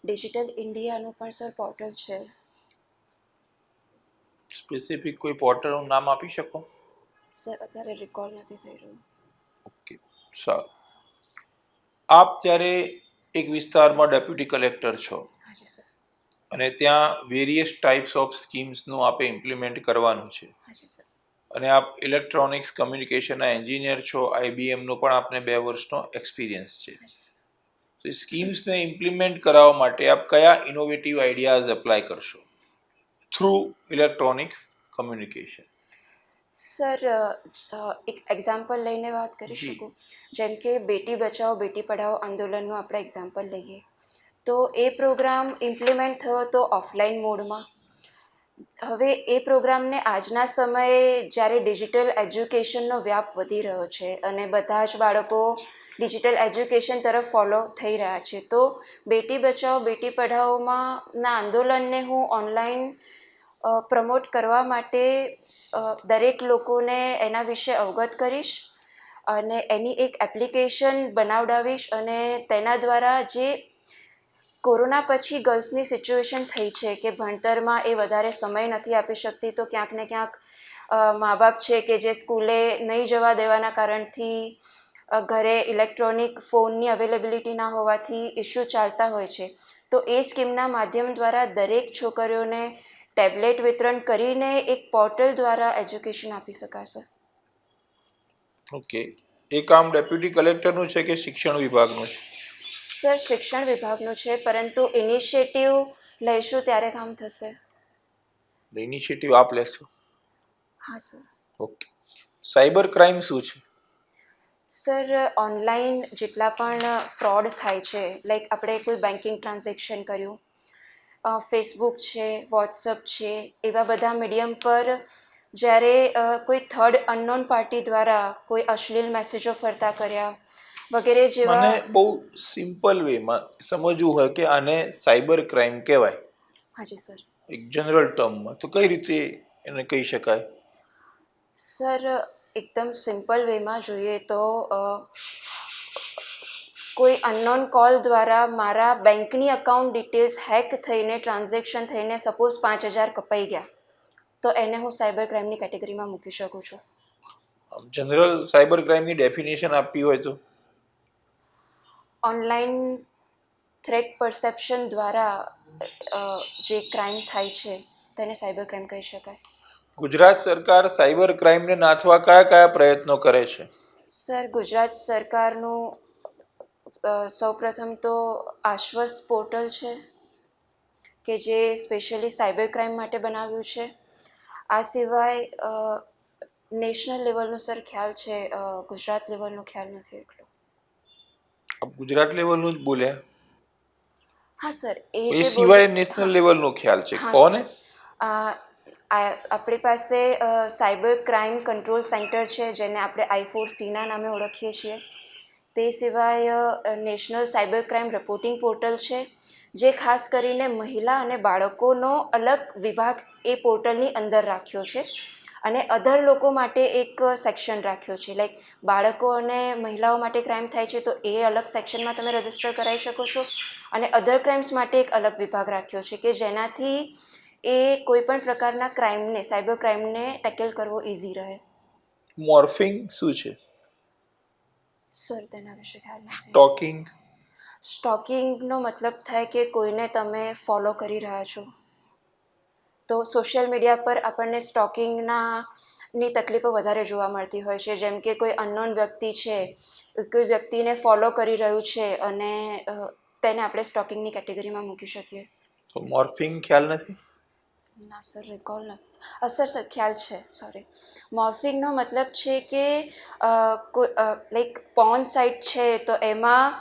ડિજિટલ ઇન્ડિયાનું પણ સર પોર્ટલ છે. સ્પેસિફિક કોઈ પોર્ટલનું નામ આપી શકો? સર અત્યારે રિકોલ નથી થઈ રહ્યું. ઓકે, સારું. આપ જ્યારે એક વિસ્તારમાં ડેપ્યુટી કલેક્ટર છો હાજી સર. અને ત્યાં વેરિયસ ટાઈપ્સ ઓફ સ્કીમ્સનું આપે ઇમ્પ્લિમેન્ટ કરવાનું છે, હાજી સર. અને આપ ઇલેક્ટ્રોનિક્સ કમ્યુનિકેશનના એન્જિનિયર છો, IBMનો પણ આપને 2 વર્ષનો એક્સપિરિયન્સ છે. હાજી સર. તો એ સ્કીમ્સને ઇમ્પ્લિમેન્ટ કરાવવા માટે આપ કયા ઇનોવેટિવ આઈડિયાઝ એપ્લાય કરશો થ્રુ ઇલેક્ટ્રોનિક્સ કમ્યુનિકેશન? સર એક એક્ઝામ્પલ લઈને વાત કરી જી. શકું? જેમ કે બેટી બચાવો બેટી પઢાઓ આંદોલનનું આપણે એક્ઝામ્પલ લઈએ, તો એ પ્રોગ્રામ ઇમ્પ્લિમેન્ટ થયો હતો ઓફલાઈન મોડમાં. હવે એ પ્રોગ્રામને આજના સમયે જ્યારે ડિજિટલ એજ્યુકેશનનો વ્યાપ વધી રહ્યો છે અને બધા જ બાળકો ડિજિટલ એજ્યુકેશન તરફ ફોલો થઈ રહ્યા છે, તો બેટી બચાવો બેટી પઢાઓના આંદોલનને હું ઓનલાઈન પ્રમોટ કરવા માટે દરેક લોકોને એના વિશે અવગત કરીશ અને એની એક એપ્લિકેશન બનાવડાવીશ, અને તેના દ્વારા જે કોરોના પછી ગર્લ્સની સિચ્યુએશન થઈ છે કે ભણતરમાં એ વધારે સમય નથી આપી શકતી, તો ક્યાંક ને ક્યાંક મા બાપ છે કે જે સ્કૂલે નહીં જવા દેવાના કારણથી ઘરે ઇલેક્ટ્રોનિક ફોનની અવેલેબિલિટી ના હોવાથી ઇસ્યુ ચાલતા હોય છે. તો એ સ્કીમના માધ્યમ દ્વારા દરેક છોકરીઓને ટેબ્લેટ વિતરણ કરીને એક પોર્ટલ દ્વારા એજ્યુકેશન આપી શકાશે. ઓકે, એ કામ ડેપ્યુટી કલેક્ટરનું છે કે શિક્ષણ વિભાગનું છે? સર શિક્ષણ વિભાગનું છે, પરંતુ ઇનિશિયેટિવ લઈશું ત્યારે કામ થશે. ઇનિશિયેટિવ આપ લેશો? હા સર. ઓકે. સાયબર ક્રાઇમ શું છે? સર ઓનલાઈન જેટલા પણ ફ્રોડ થાય છે, લાઈક આપણે કોઈ બેન્કિંગ ટ્રાન્ઝેક્શન કર્યું, ફેસબુક છે, વોટ્સઅપ છે, એવા બધા મીડિયમ પર જ્યારે કોઈ થર્ડ અનનોન પાર્ટી દ્વારા કોઈ અશ્લીલ મેસેજો ફરતા કર્યા વગેરે જેવા. મને બહુ સિમ્પલ વેમાં સમજવું હોય કે આને સાયબર ક્રાઇમ કહેવાય, હાજી સર. એક જનરલ ટર્મમાં, તો કઈ રીતે એને કહી શકાય? સર એકદમ સિમ્પલ વેમાં જોઈએ તો કોઈ અનનોન કોલ દ્વારા મારા બેંકની અકાઉન્ટ ડિટેલ્સ હેક થઈને ટ્રાન્ઝેક્શન થઈને સપોઝ 5,000 કપાઈ ગયા, તો એને હું સાયબર ક્રાઇમની કેટેગરીમાં મૂકી શકું છું. જનરલ સાયબર ક્રાઇમની ડેફિનેશન આપવી હોય તો? ઓનલાઈન થ્રેટ પરસેપ્શન દ્વારા જે ક્રાઇમ થાય છે તેને સાયબર ક્રાઇમ કહી શકાય. ગુજરાત સરકાર સાયબર ક્રાઇમને નાથવા કયા કયા પ્રયત્નો કરે છે? સર ગુજરાત સરકારનું સૌપ્રથમ તો આશ્વસ પોર્ટલ છે કે જે સ્પેશિયલી સાયબર ક્રાઇમ માટે બનાવ્યું છે. આ સિવાય નેશનલ લેવલનો સર ખ્યાલ છે, ગુજરાત લેવલનો ખ્યાલ નથી એટલો. આપ ગુજરાત લેવલનું જ બોલ્યા? હા સર, એ સિવાય નેશનલ લેવલનો ખ્યાલ છે, કોને? આપણી પાસે સાયબર ક્રાઇમ કંટ્રોલ સેન્ટર છે, જેને આપણે I4Cના નામે ઓળખીએ છીએ. તે સિવાય national cyber crime reporting portal છે, જે ખાસ કરીને મહિલા અને બાળકોનો અલગ વિભાગ એ પોર્ટલની અંદર રાખ્યો છે, અને અધર લોકો માટે એક સેક્શન રાખ્યો છે, લાઈક બાળકો અને મહિલાઓ માટે ક્રાઇમ થાય છે તો એ અલગ સેક્શનમાં તમે રજિસ્ટર કરાવી શકો છો, અને અધર ક્રાઇમ્સ માટે એક અલગ વિભાગ રાખ્યો છે કે જેનાથી એ કોઈ પણ પ્રકારના ક્રાઇમને, સાયબર ક્રાઇમને ટેકલ કરવો ઇઝી રહે. મોર્ફિંગ શું છે? સર તેના વિશે ખ્યાલ નથી. સ્ટોકિંગ? સ્ટોકિંગનો મતલબ થાય કે કોઈને તમે ફોલો કરી રહ્યા છો, તો સોશિયલ મીડિયા પર આપણને સ્ટોકિંગની તકલીફો વધારે જોવા મળતી હોય છે, જેમ કે કોઈ અનનોન વ્યક્તિ છે, કોઈ વ્યક્તિને ફોલો કરી રહ્યું છે અને તેને આપણે સ્ટોકિંગની કેટેગરીમાં મૂકી શકીએ. તો મોર્ફિંગ ખ્યાલ નથી? ના સર, રિકોલ નથી. સર ખ્યાલ છે, સોરી. મોર્ફિંગનો મતલબ છે કે કોઈ લાઈક પોર્ન સાઇટ છે તો એમાં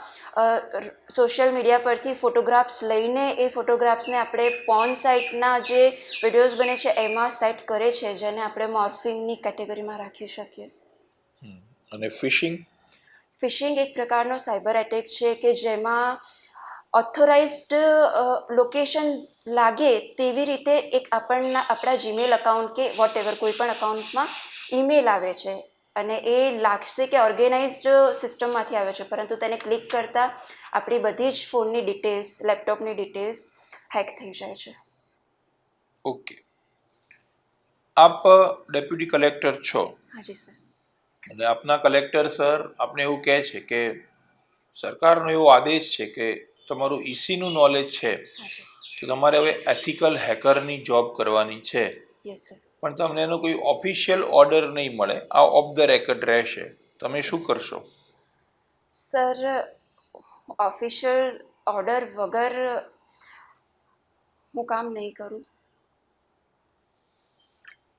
સોશિયલ મીડિયા પરથી ફોટોગ્રાફ્સ લઈને એ ફોટોગ્રાફ્સને આપણે પોર્ન સાઇટના જે વિડીયોઝ બને છે એમાં સેટ કરે છે, જેને આપણે મોર્ફિંગની કેટેગરીમાં રાખી શકીએ. અને ફિશિંગ? ફિશિંગ એક પ્રકારનો સાયબર એટેક છે કે જેમાં ઓથોરાઇઝ્ડ લોકેશન લાગે તેવી રીતે એક આપણા જીમેલ અકાઉન્ટ કે વોટ એવર કોઈ પણ અકાઉન્ટમાં ઈમેલ આવે છે, અને એ લાગશે કે ઓર્ગેનાઇઝ્ડ સિસ્ટમમાંથી આવે છે, પરંતુ તેને ક્લિક કરતાં આપણી બધી જ ફોનની ડિટેલ્સ, લેપટોપની ડિટેલ્સ હેક થઈ જાય છે. ઓકે. આપ ડેપ્યુટી કલેક્ટર છો? હાજી સર. અને આપના કલેક્ટર સર આપને એવું કહે છે કે સરકારનો એવો આદેશ છે કે તમારું ઈસીનું નોલેજ છે તો તમારે હવે એથિકલ હેકરની જોબ કરવાની છે. Yes sir. પણ તમને એનો કોઈ ઓફિશિયલ ઓર્ડર નહીં મળે, આ ઓફ ધ રેકર્ડ રહેશે, તમે શું કરશો? સર, ઓફિશિયલ ઓર્ડર વગર હું કામ નહીં કરું.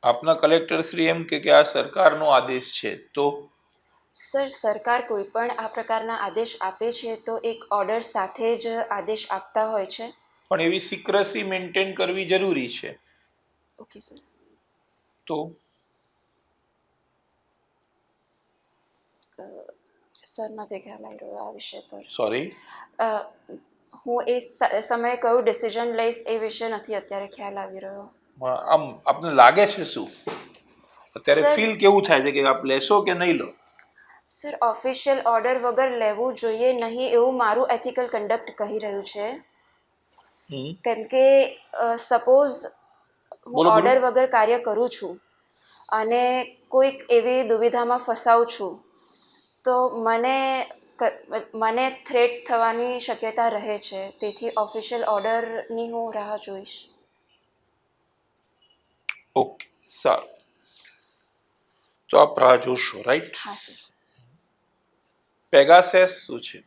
આપના કલેક્ટર શ્રી એમ કે આ સરકારનો આદેશ છે તો? સર, સરકાર કોઈ પણ આ પ્રકારના આદેશ આપે છે તો એક ઓર્ડર સાથે જ આદેશ આપતા હોય છે. પણ એવી સિક્રસી મેન્ટેન કરવી જરૂરી છે. Okay sir. તો સર, નથી ખ્યાલ આવી રહ્યો આ વિષય પર. સોરી? હું એ સમયે કયું ડિસિઝન લઈશ એ વિશે નથી અત્યારે ખ્યાલ આવી રહ્યો. આમ આપને લાગે છે શું અત્યારે, સર, ફીલ કેવું થાય છે કે આપ લેશો કે નહીં લો? સર, ઓફિશિયલ ઓર્ડર વગર લેવું જોઈએ નહીં એવું મારું એથિકલ કન્ડક્ટ કહી રહ્યું છે. કેમ કે સપોઝ હું ઓર્ડર વગર કાર્ય કરું છું અને કોઈક એવી દુવિધામાં ફસાવું છું તો મને થ્રેટ થવાની શક્યતા રહે છે, તેથી ઓફિશિયલ ઓર્ડરની હું રાહ જોઈશ. ઓકે, સારું. તો આપ રાહ જોશો, રાઈટ? હા સર. પેગાસસ શું છે?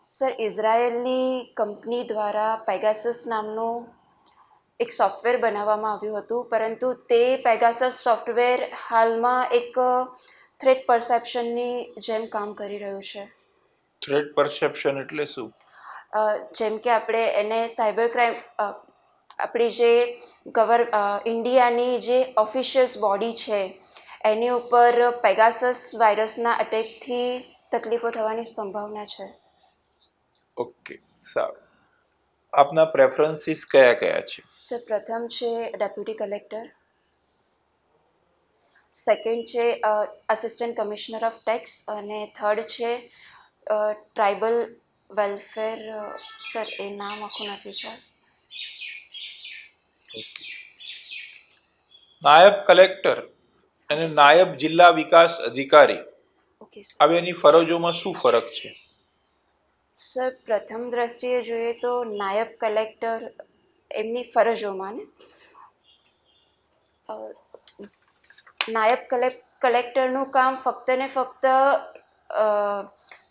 સર, ઇઝરાયેલની કંપની દ્વારા પેગાસસ નામનું એક સોફ્ટવેર બનાવવામાં આવ્યું હતું, પરંતુ તે પેગાસસ સોફ્ટવેર હાલમાં એક થ્રેટ પરસેપ્શનની જેમ કામ કરી રહ્યું છે. થ્રેટ પરસેપ્શન એટલે શું? જેમ કે આપણે એને સાયબર ક્રાઇમ, આપણી જે ઇન્ડિયાની જે ઓફિશિયલ્સ બોડી છે એની ઉપર પેગાસસ વાયરસના અટેકથી તકલીફો થવાની સંભાવના છે. ઓકે, સારું. આપના પ્રેફરન્સીસ કયા કયા છે? સર, પ્રથમ છે ડેપ્યુટી કલેક્ટર, સેકન્ડ છે આસિસ્ટન્ટ કમિશનર ઓફ ટેક્સ, અને થર્ડ છે ટ્રાઇબલ વેલફેર. સર, એ નામ આખું નથી સર. નાયબ કલેક્ટર અને નાયબ જિલ્લા વિકાસ અધિકારી, ઓકે સર. હવે એની ફરજોમાં શું ફરક છે? સર, પ્રથમ દ્રષ્ટિએ જોઈએ તો નાયબ કલેક્ટર એમની ફરજોમાં નાયબ કલેક્ટરનું કામ ફક્ત ને ફક્ત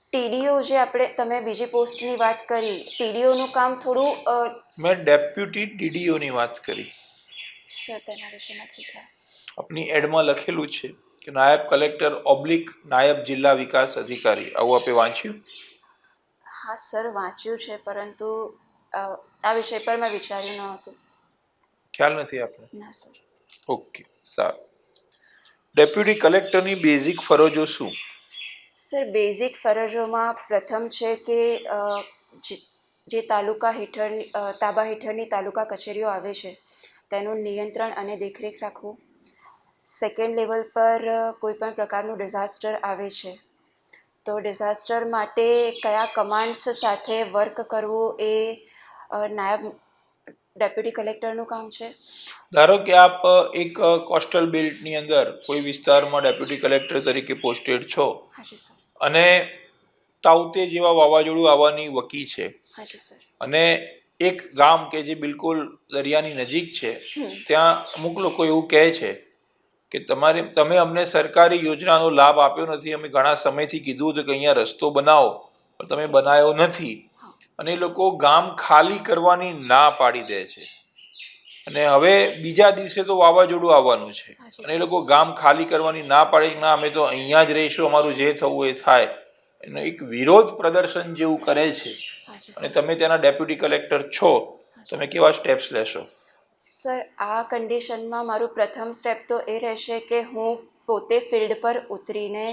ટીડીઓ, જે તમે બીજી પોસ્ટની વાત કરી, ટીડીઓનું કામ થોડું મેં ડેપ્યુટી ડીડીઓની વાત કરી. સર, તેના વિશે નથી ખ્યાલ. આપની એડમાં લખેલું છે કે નાયબ કલેક્ટર ઓબ્લિક નાયબ જિલ્લા વિકાસ અધિકારી, આવું આપે વાંચ્યું? હા સર, વાંચ્યું છે, પરંતુ આ વિષય પર મેં વિચાર્યું ન હતું. ખ્યાલ નથી આપને? ના સર. ઓકે, સારું. ડેપ્યુટી કલેક્ટરની બેઝિક ફરજો શું? સર, બેઝિક ફરજોમાં પ્રથમ છે કે જે તાબા હેઠળની તાલુકા કચેરીઓ આવે છે તેનું નિયંત્રણ અને દેખરેખ રાખવું. સેકન્ડ લેવલ પર કોઈ પણ પ્રકારનું ડિઝાસ્ટર આવે છે તો ડિઝાસ્ટર માટે કયા કમાન્ડ્સ સાથે વર્ક કરવું એ નાયબ ડેપ્યુટી કલેક્ટરનું કામ છે. ધારો કે આપ એક કોસ્ટલ બેલ્ટની અંદર કોઈ વિસ્તારમાં ડેપ્યુટી કલેક્ટર તરીકે પોસ્ટેડ છો હાજી સર. અને તાઉતે જેવા વાવાઝોડું આવવાની વકી છે હાજી સર. અને એક ગામ કે જે બિલકુલ દરિયાની નજીક છે ત્યાં અમુક લોકો એવું કહે છે કે તમે અમને સરકારી યોજનાનો લાભ આપ્યો નથી, અમે ઘણા સમયથી કીધું હતું કે અહીંયા રસ્તો બનાવો પણ તમે બનાવ્યો નથી, અને એ લોકો ગામ ખાલી કરવાની ના પાડી દે છે અને હવે બીજા દિવસે તો વાવાઝોડું આવવાનું છે અને એ લોકો ગામ ખાલી કરવાની ના પાડે કે ના અમે તો અહીંયા જ રહીશું, અમારું જે થવું એ થાય, એનો એક વિરોધ પ્રદર્શન જેવું કરે છે અને તમે ત્યાંના ડેપ્યુટી કલેક્ટર છો, તમે કેવા સ્ટેપ્સ લેશો? સર, આ કન્ડિશનમાં મારું પ્રથમ સ્ટેપ તો એ રહેશે કે હું પોતે ફિલ્ડ પર ઉતરીને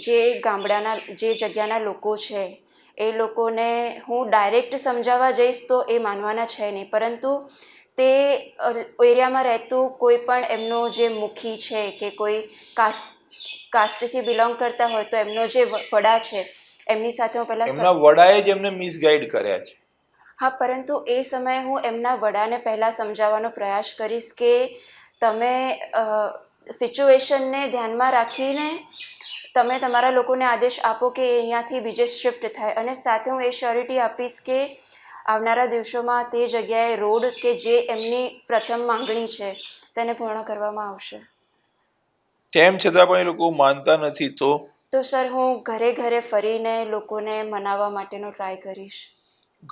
જે ગામડાના જે જગ્યાના લોકો છે એ લોકોને હું ડાયરેક્ટ સમજાવવા જઈશ તો એ માનવાના છે નહીં, પરંતુ તે એરિયામાં રહેતું કોઈ પણ એમનો જે મુખી છે કે કોઈ કાસ્ટથી બિલોંગ કરતા હોય તો એમનો જે વડા છે એમની સાથે હું પહેલાં એમના વડાએ જ એમને મિસગાઈડ કર્યા છે. હા, પરંતુ એ સમયે હું એમના વડાને પહેલાં સમજાવવાનો પ્રયાસ કરીશ કે તમે સિચ્યુએશનને ધ્યાનમાં રાખીને તમે તમારા લોકોને આદેશ આપો કે એ અહીંયાથી બીજે શિફ્ટ થાય, અને સાથે હું એ શ્યોરિટી આપીશ કે આવનારા દિવસોમાં તે જગ્યાએ રોડ કે જે એમની પ્રથમ માંગણી છે તેને પૂર્ણ કરવામાં આવશે. તેમ છતાં પણ એ લોકો માનતા નથી તો સર હું ઘરે ઘરે ફરીને લોકોને મનાવવા માટેનો ટ્રાય કરીશ.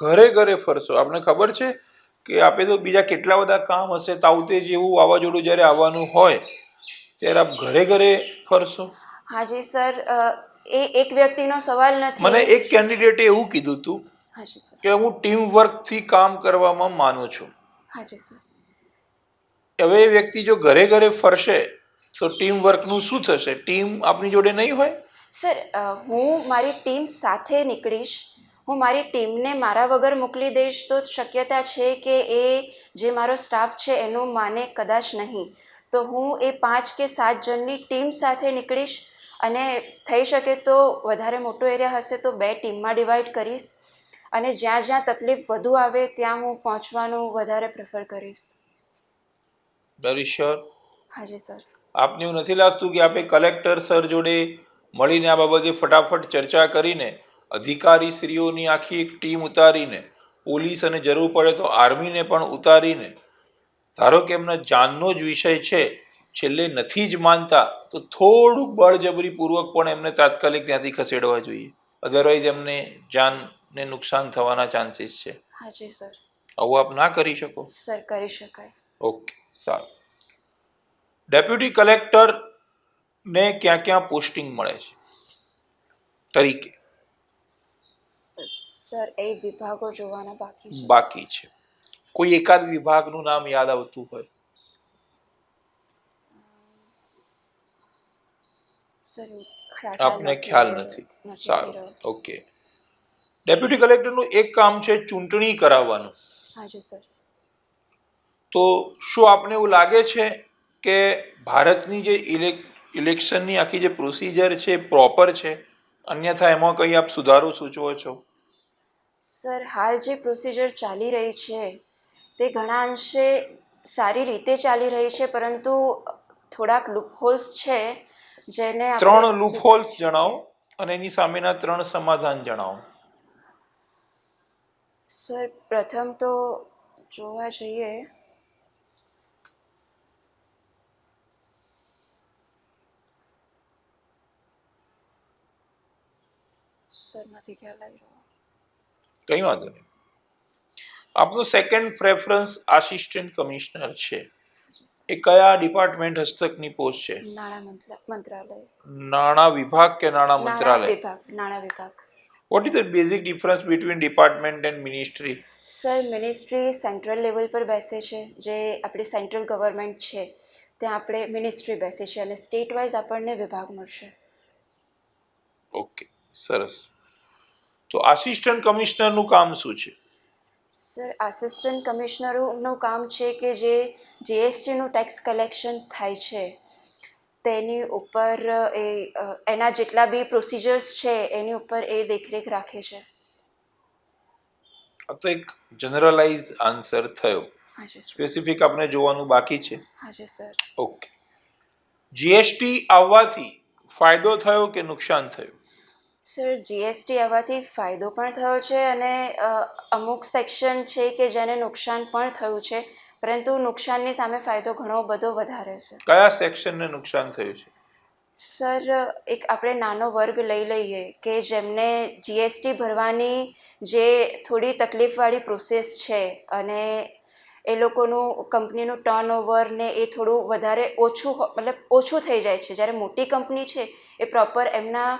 ઘરે ઘરે ફરશો? આપને ખબર છે કે આપે તો બીજા કેટલા બધા કામ હશે, તાઉતે જેવું વાવાઝોડું જ્યારે આવવાનું હોય ત્યારે આપ ઘરે ઘરે ફરશો? હાજી સર, એ એક વ્યક્તિનો સવાલ નથી. મને એક કેન્ડિડેટે એવું કીધું હતું હાજી સર કે હું ટીમ વર્કથી કામ કરવામાં માનું છું. હાજી સર. હવે એ વ્યક્તિ જો ઘરે ઘરે ફરશે તો ટીમ વર્કનું શું થશે? ટીમ આપની જોડે નહીં હોય? સર, હું મારી ટીમ સાથે નીકળીશ. હું મારી ટીમને મારા વગર મોકલી દઈશ તો શક્યતા છે કે એ જે મારો સ્ટાફ છે એનું માને કદાચ નહીં, તો હું એ 5 કે 7 જણની ટીમ સાથે નીકળીશ અને થઈ શકે તો વધારે મોટો એરિયા હશે તો 2 ટીમમાં ડિવાઈડ કરીશ અને જ્યાં જ્યાં તકલીફ વધુ આવે ત્યાં હું પહોંચવાનું વધારે પ્રેફર કરીશ. Very sure? હાજી સર. આપને એવું નથી લાગતું કે આપણે કલેક્ટર સર જોડે મળીને આ બાબતે ફટાફટ ચર્ચા કરીને અધિકારીશ્રીઓની આખી એક ટીમ ઉતારીને પોલીસ અને જરૂર પડે તો આર્મીને પણ ઉતારીને, ધારો કે એમના જાનનો જ વિષય છે, છેલ્લે નથી જ માનતા તો થોડુંક બળજબરીપૂર્વક પણ એમને તાત્કાલિક ત્યાંથી ખસેડવા જોઈએ, અધરવાઇઝ એમને જાનને નુકસાન થવાના ચાન્સીસ છે. હાજી સર. આવું આપ ના કરી શકો? સર, કરી શકાય. ઓકે, સારું. ડેપ્યુટી કલેક્ટરને ક્યાં ક્યાં પોસ્ટિંગ મળે છે તરીકે? સર, એ વિભાગો જોવાના બાકી છે. કોઈ એકાદ વિભાગનું નામ યાદ આવતું હોય? સર, આપને ખ્યાલ નથી? સારું, ઓકે. ડેપ્યુટી કલેક્ટરનું એક કામ છે ચૂંટણી કરાવવાનું. હાજી સર. તો શું આપને એવું લાગે છે કે ભારતની જે ઇલેક્શનની આખી જે પ્રોસિજર છે પ્રોપર છે, અન્યથા એમાં કંઈ આપ સુધારો સૂચવો છો? સર, હાલ જે પ્રોસિજર ચાલી રહી છે તે ઘણા અંશે સારી રીતે ચાલી રહી છે, પરંતુ થોડાક લૂપહોલ્સ છે જેને 3 લૂપહોલ્સ જણાવો અને એની સામેના 3 સમાધાન જણાવો. સર, પ્રથમ તો જોવા જઈએ સર, નથી ખ્યાલ આવી રહ્યો. કંઈ વાંધો નહીં. આપનું સેકન્ડ પ્રેફરન્સ આસિસ્ટન્ટ કમિશનર છે, એ કયા ડિપાર્ટમેન્ટ હસ્તકની પોસ્ટ છે? મંત્રાલય. નાણાં વિભાગ કે નાણાં મંત્રાલય? નાણાં વિભાગ. What is the basic difference between department and ministry? Sir, ministry central level પર બેસે છે, જે આપણી સેન્ટ્રલ ગવર્મેન્ટ છે ત્યાં આપણે મિનિસ્ટ્રી બેસે છે અને સ્ટેટ વાઇઝ આપણને વિભાગ મળશે. ઓકે, સરસ. તો આસિસ્ટન્ટ કમિશનરનું કામ શું છે? સર આસિસ્ટન્ટ કમિશનરનું કામ છે કે જે જીએસટીનું ટેક્સ કલેક્શન થાય છે તેની ઉપર એના જેટલા બી પ્રોસિજર્સ છે એની ઉપર એ દેખરેખ રાખે છે. આ તો એક જનરલાઇઝ આન્સર થયો. હાજી સર. સ્પેસિફિક આપણે જોવાનું બાકી છે. હાજી સર. ઓકે. જીએસટી આવવાથી ફાયદો થયો કે નુકસાન થયું? સર જીએસટી આવવાથી ફાયદો પણ થયો છે અને અમુક સેક્શન છે કે જેને નુકસાન પણ થયું છે, પરંતુ નુકસાનની સામે ફાયદો ઘણો બધો વધારે છે. કયા સેક્શનને નુકસાન થયું છે? સર એક આપણે નાનો વર્ગ લઈ લઈએ કે જેમને જીએસટી ભરવાની જે થોડી તકલીફવાળી પ્રોસેસ છે અને એ લોકોનું કંપનીનું ટર્નઓવર ને એ થોડું વધારે ઓછું થઈ જાય છે. જ્યારે મોટી કંપની છે એ પ્રોપર એમના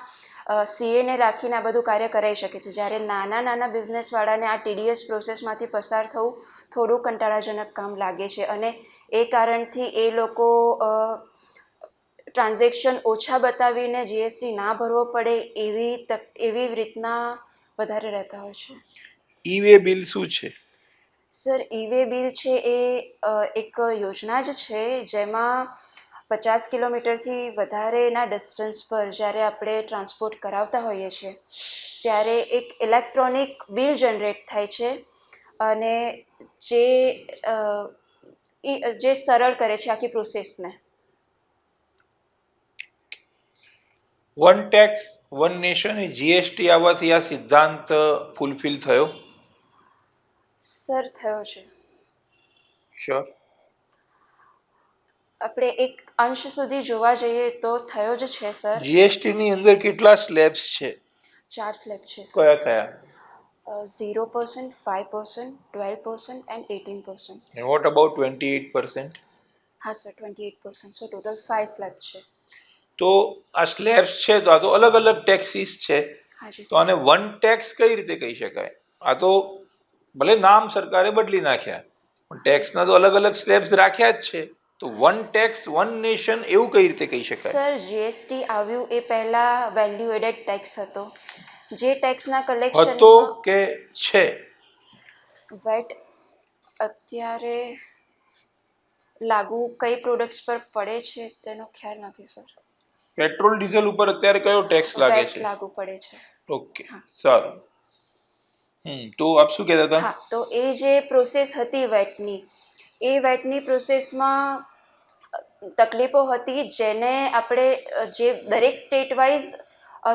સીએને રાખીને આ બધું કાર્ય કરાવી શકે છે. જ્યારે નાના બિઝનેસવાળાને આ ટીડીએસ પ્રોસેસમાંથી પસાર થવું થોડું કંટાળાજનક કામ લાગે છે અને એ કારણથી એ લોકો ટ્રાન્ઝેક્શન ઓછા બતાવીને જીએસટી ના ભરવો પડે એવી રીતના વધારે રહેતા હોય છે. ઈ વે બિલ શું છે? સર ઈ-વે બિલ છે એ એક યોજના જ છે જેમાં 50 કિલોમીટરથી વધારેના ડિસ્ટન્સ પર જ્યારે આપણે ટ્રાન્સપોર્ટ કરાવતા હોઈએ છીએ ત્યારે એક ઇલેક્ટ્રોનિક બિલ જનરેટ થાય છે અને જે સરળ કરે છે આખી પ્રોસેસને. વન ટેક્સ વન નેશન એ જીએસટી આવવાથી આ સિદ્ધાંત ફૂલફિલ થયો? સર થયો છે. શ્યોર? આપણે એક અંશ સુધી જોવા જઈએ તો થયો જ છે સર. જીએસટી ની અંદર કેટલા સ્લેબ્સ છે? 4 સ્લેબ છે સર. કયા? 0%, 5%, 12% and 18%. And what about 28%? હા સર 28%. સો ટોટલ 5 સ્લેબ છે. તો આ સ્લેબ્સ છે તો આ તો અલગ અલગ ટેક્સીસ છે. હાજી તો આને વન ટેક્સ કઈ રીતે કહી શકાય? આ તો ભલે નામ સરકારે બદલી નાખ્યા પણ ટેક્સના તો અલગ અલગ સ્લેબ્સ રાખ્યા જ છે. તો વન ટેક્સ વન નેશન એવું કઈ રીતે કહી શકાય? સર જીએસટી આવ્યું એ પહેલા વેલ્યુ એડેડ ટેક્સ હતો. જે ટેક્સના કલેક્શન હતો કે છે? વેટ અત્યારે લાગુ કઈ પ્રોડક્ટ્સ પર પડે છે તેનો ખ્યાલ નથી સર. પેટ્રોલ ડીઝલ ઉપર અત્યારે કયો ટેક્સ લાગે વેટ છે? લાગુ પડે છે. ઓકે, સારું. તો આપ શું કહેતા હતા? હા, તો એ જે પ્રોસેસ હતી વેટની પ્રોસેસમાં તકલીફો હતી જેને આપણે જે દરેક સ્ટેટ વાઇઝ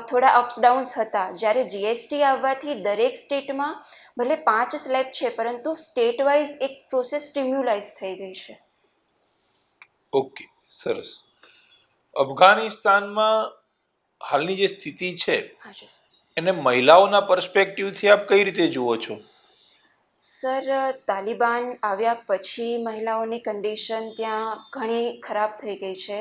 થોડા અપ્સ ડાઉન્સ હતા. જ્યારે જીએસટી આવવાથી દરેક સ્ટેટમાં ભલે 5 સ્લેબ છે પરંતુ સ્ટેટ વાઇઝ એક પ્રોસેસ સ્ટિમ્યુલાઇઝ થઈ ગઈ છે. ઓકે, સરસ. અફઘાનિસ્તાનમાં હાલની જે સ્થિતિ છે હાજી સર. એને મહિલાઓના પર્સપેક્ટિવથી આપ કઈ રીતે જુઓ છો? સર તાલિબાન આવ્યા પછી મહિલાઓની કન્ડિશન ત્યાં ઘણી ખરાબ થઈ ગઈ છે.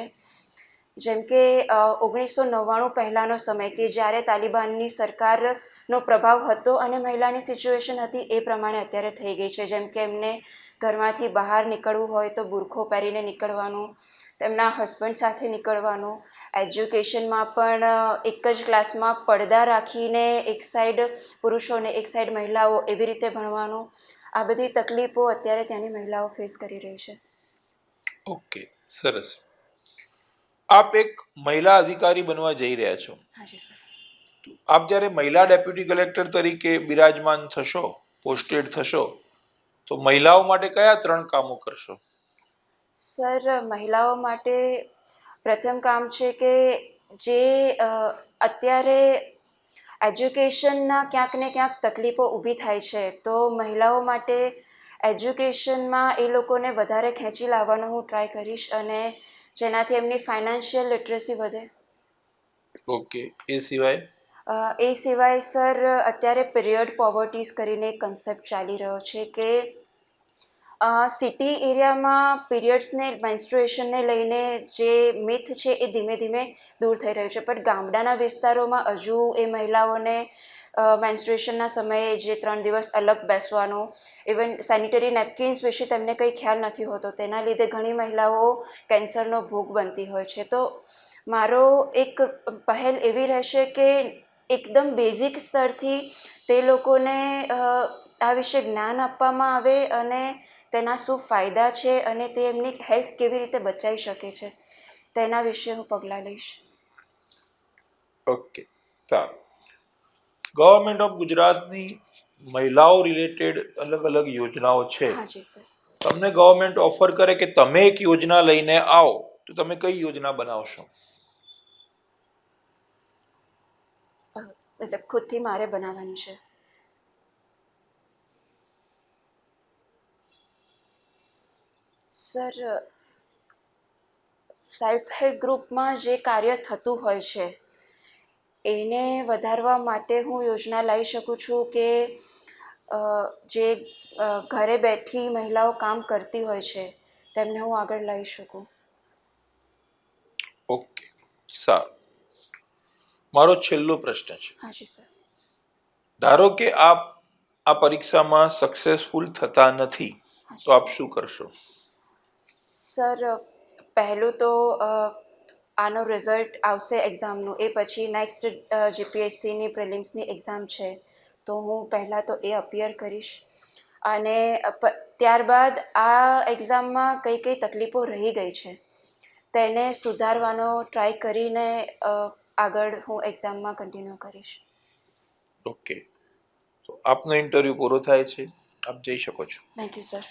જેમ કે 1999 પહેલાંનો સમય કે જ્યારે તાલિબાનની સરકારનો પ્રભાવ હતો અને મહિલાની સિચ્યુએશન હતી એ પ્રમાણે અત્યારે થઈ ગઈ છે. જેમ કે એમને ઘરમાંથી બહાર નીકળવું હોય તો બુરખો પહેરીને નીકળવાનું, તેમના હસબન્ડ સાથે નીકળવાનું, એજ્યુકેશનમાં પણ એક જ ક્લાસમાં પડદા રાખીને એક સાઈડ પુરુષોને એક સાઈડ મહિલાઓ એવી રીતે ભણવાનું. આ બધી તકલીફો અત્યારે ત્યાંની મહિલાઓ ફેસ કરી રહી છે. ઓકે, સરસ. આપ એક મહિલા અધિકારી બનવા જઈ રહ્યા છો. હાજી સર. આપ જ્યારે મહિલા ડેપ્યુટી કલેક્ટર તરીકે બિરાજમાન થશો, પોસ્ટેડ થશો, તો મહિલાઓ માટે કયા 3 કામો કરશો? સર મહિલાઓ માટે પ્રથમ કામ છે કે જે અત્યારે એજ્યુકેશનના ક્યાંક ને ક્યાંક તકલીફો ઊભી થાય છે તો મહિલાઓ માટે એજ્યુકેશનમાં એ લોકોને વધારે ખેંચી લાવવાનો હું ટ્રાય કરીશ અને જેનાથી એમની ફાઇનાન્શિયલ લિટરસી વધે. ઓકે, એ સિવાય? એ સિવાય સર અત્યારે પીરિયડ પોવર્ટીઝ કરીને એક કન્સેપ્ટ ચાલી રહ્યો છે કે સિટી એરિયામાં પીરિયડ્સને મેન્સ્ટ્રુએશનને લઈને જે મિથ છે એ ધીમે ધીમે દૂર થઈ રહ્યું છે. પણ ગામડાના વિસ્તારોમાં હજુ એ મહિલાઓને મેન્સ્ટ્રુએશનના સમયે જે 3 દિવસ અલગ બેસવાનું, ઇવન સેનિટરી નેપકિન્સ વિશે તેમને કંઈ ખ્યાલ નથી હોતો. તેના લીધે ઘણી મહિલાઓ કેન્સરનો ભોગ બનતી હોય છે. તો મારો એક પહેલ એવી રહેશે કે એકદમ બેઝિક સ્તરથી તે લોકોને આ વિશે જ્ઞાન આપવામાં આવે અને તેના શું ફાયદા છે અને તે એમની હેલ્થ કેવી રીતે બચાવી શકે છે તેના વિશે હું પગલાં લઈશ. ઓકે, સારું. ગવર્મેન્ટ ઓફ ગુજરાતની મહિલાઓ રિલેટેડ અલગ અલગ યોજનાઓ છે. હા જી સર. તમને ગવર્મેન્ટ ઓફર કરે કે તમે એક યોજના લઈને આવો, તો તમે કઈ યોજના બનાવશો? મતલબ ખુદથી મારે બનાવવાની છે. સર, સેલ્ફ હેલ્પ ગ્રુપમાં જે કાર્ય થતું હોય છે એને વધારવા માટે હું યોજના લાવી શકું છું કે જે ઘરે બેઠી મહિલાઓ કામ કરતી હોય છે તેમને હું આગળ લાવી શકું. ઓકે, સારું. મારો છેલ્લો પ્રશ્ન છે. હા જી સર. ધારો કે આપ આ પરીક્ષામાં સક્સેસફુલ થતા નથી, તો આપ શું કરશો? સર, પહેલું તો આનો રિઝલ્ટ આવશે એક્ઝામનું, એ પછી નેક્સ્ટ જીપીએસસીની પ્રિલિમ્સની એક્ઝામ છે તો હું પહેલાં તો એ અપિયર કરીશ અને ત્યારબાદ આ એક્ઝામમાં કઈ કઈ તકલીફો રહી ગઈ છે તેને સુધારવાનો ટ્રાય કરીને આગળ હું એક્ઝામમાં કન્ટિન્યુ કરીશ. ઓકે, તો આપનો ઇન્ટરવ્યૂ પૂરો થાય છે, આપ જઈ શકો છો. Thank you sir.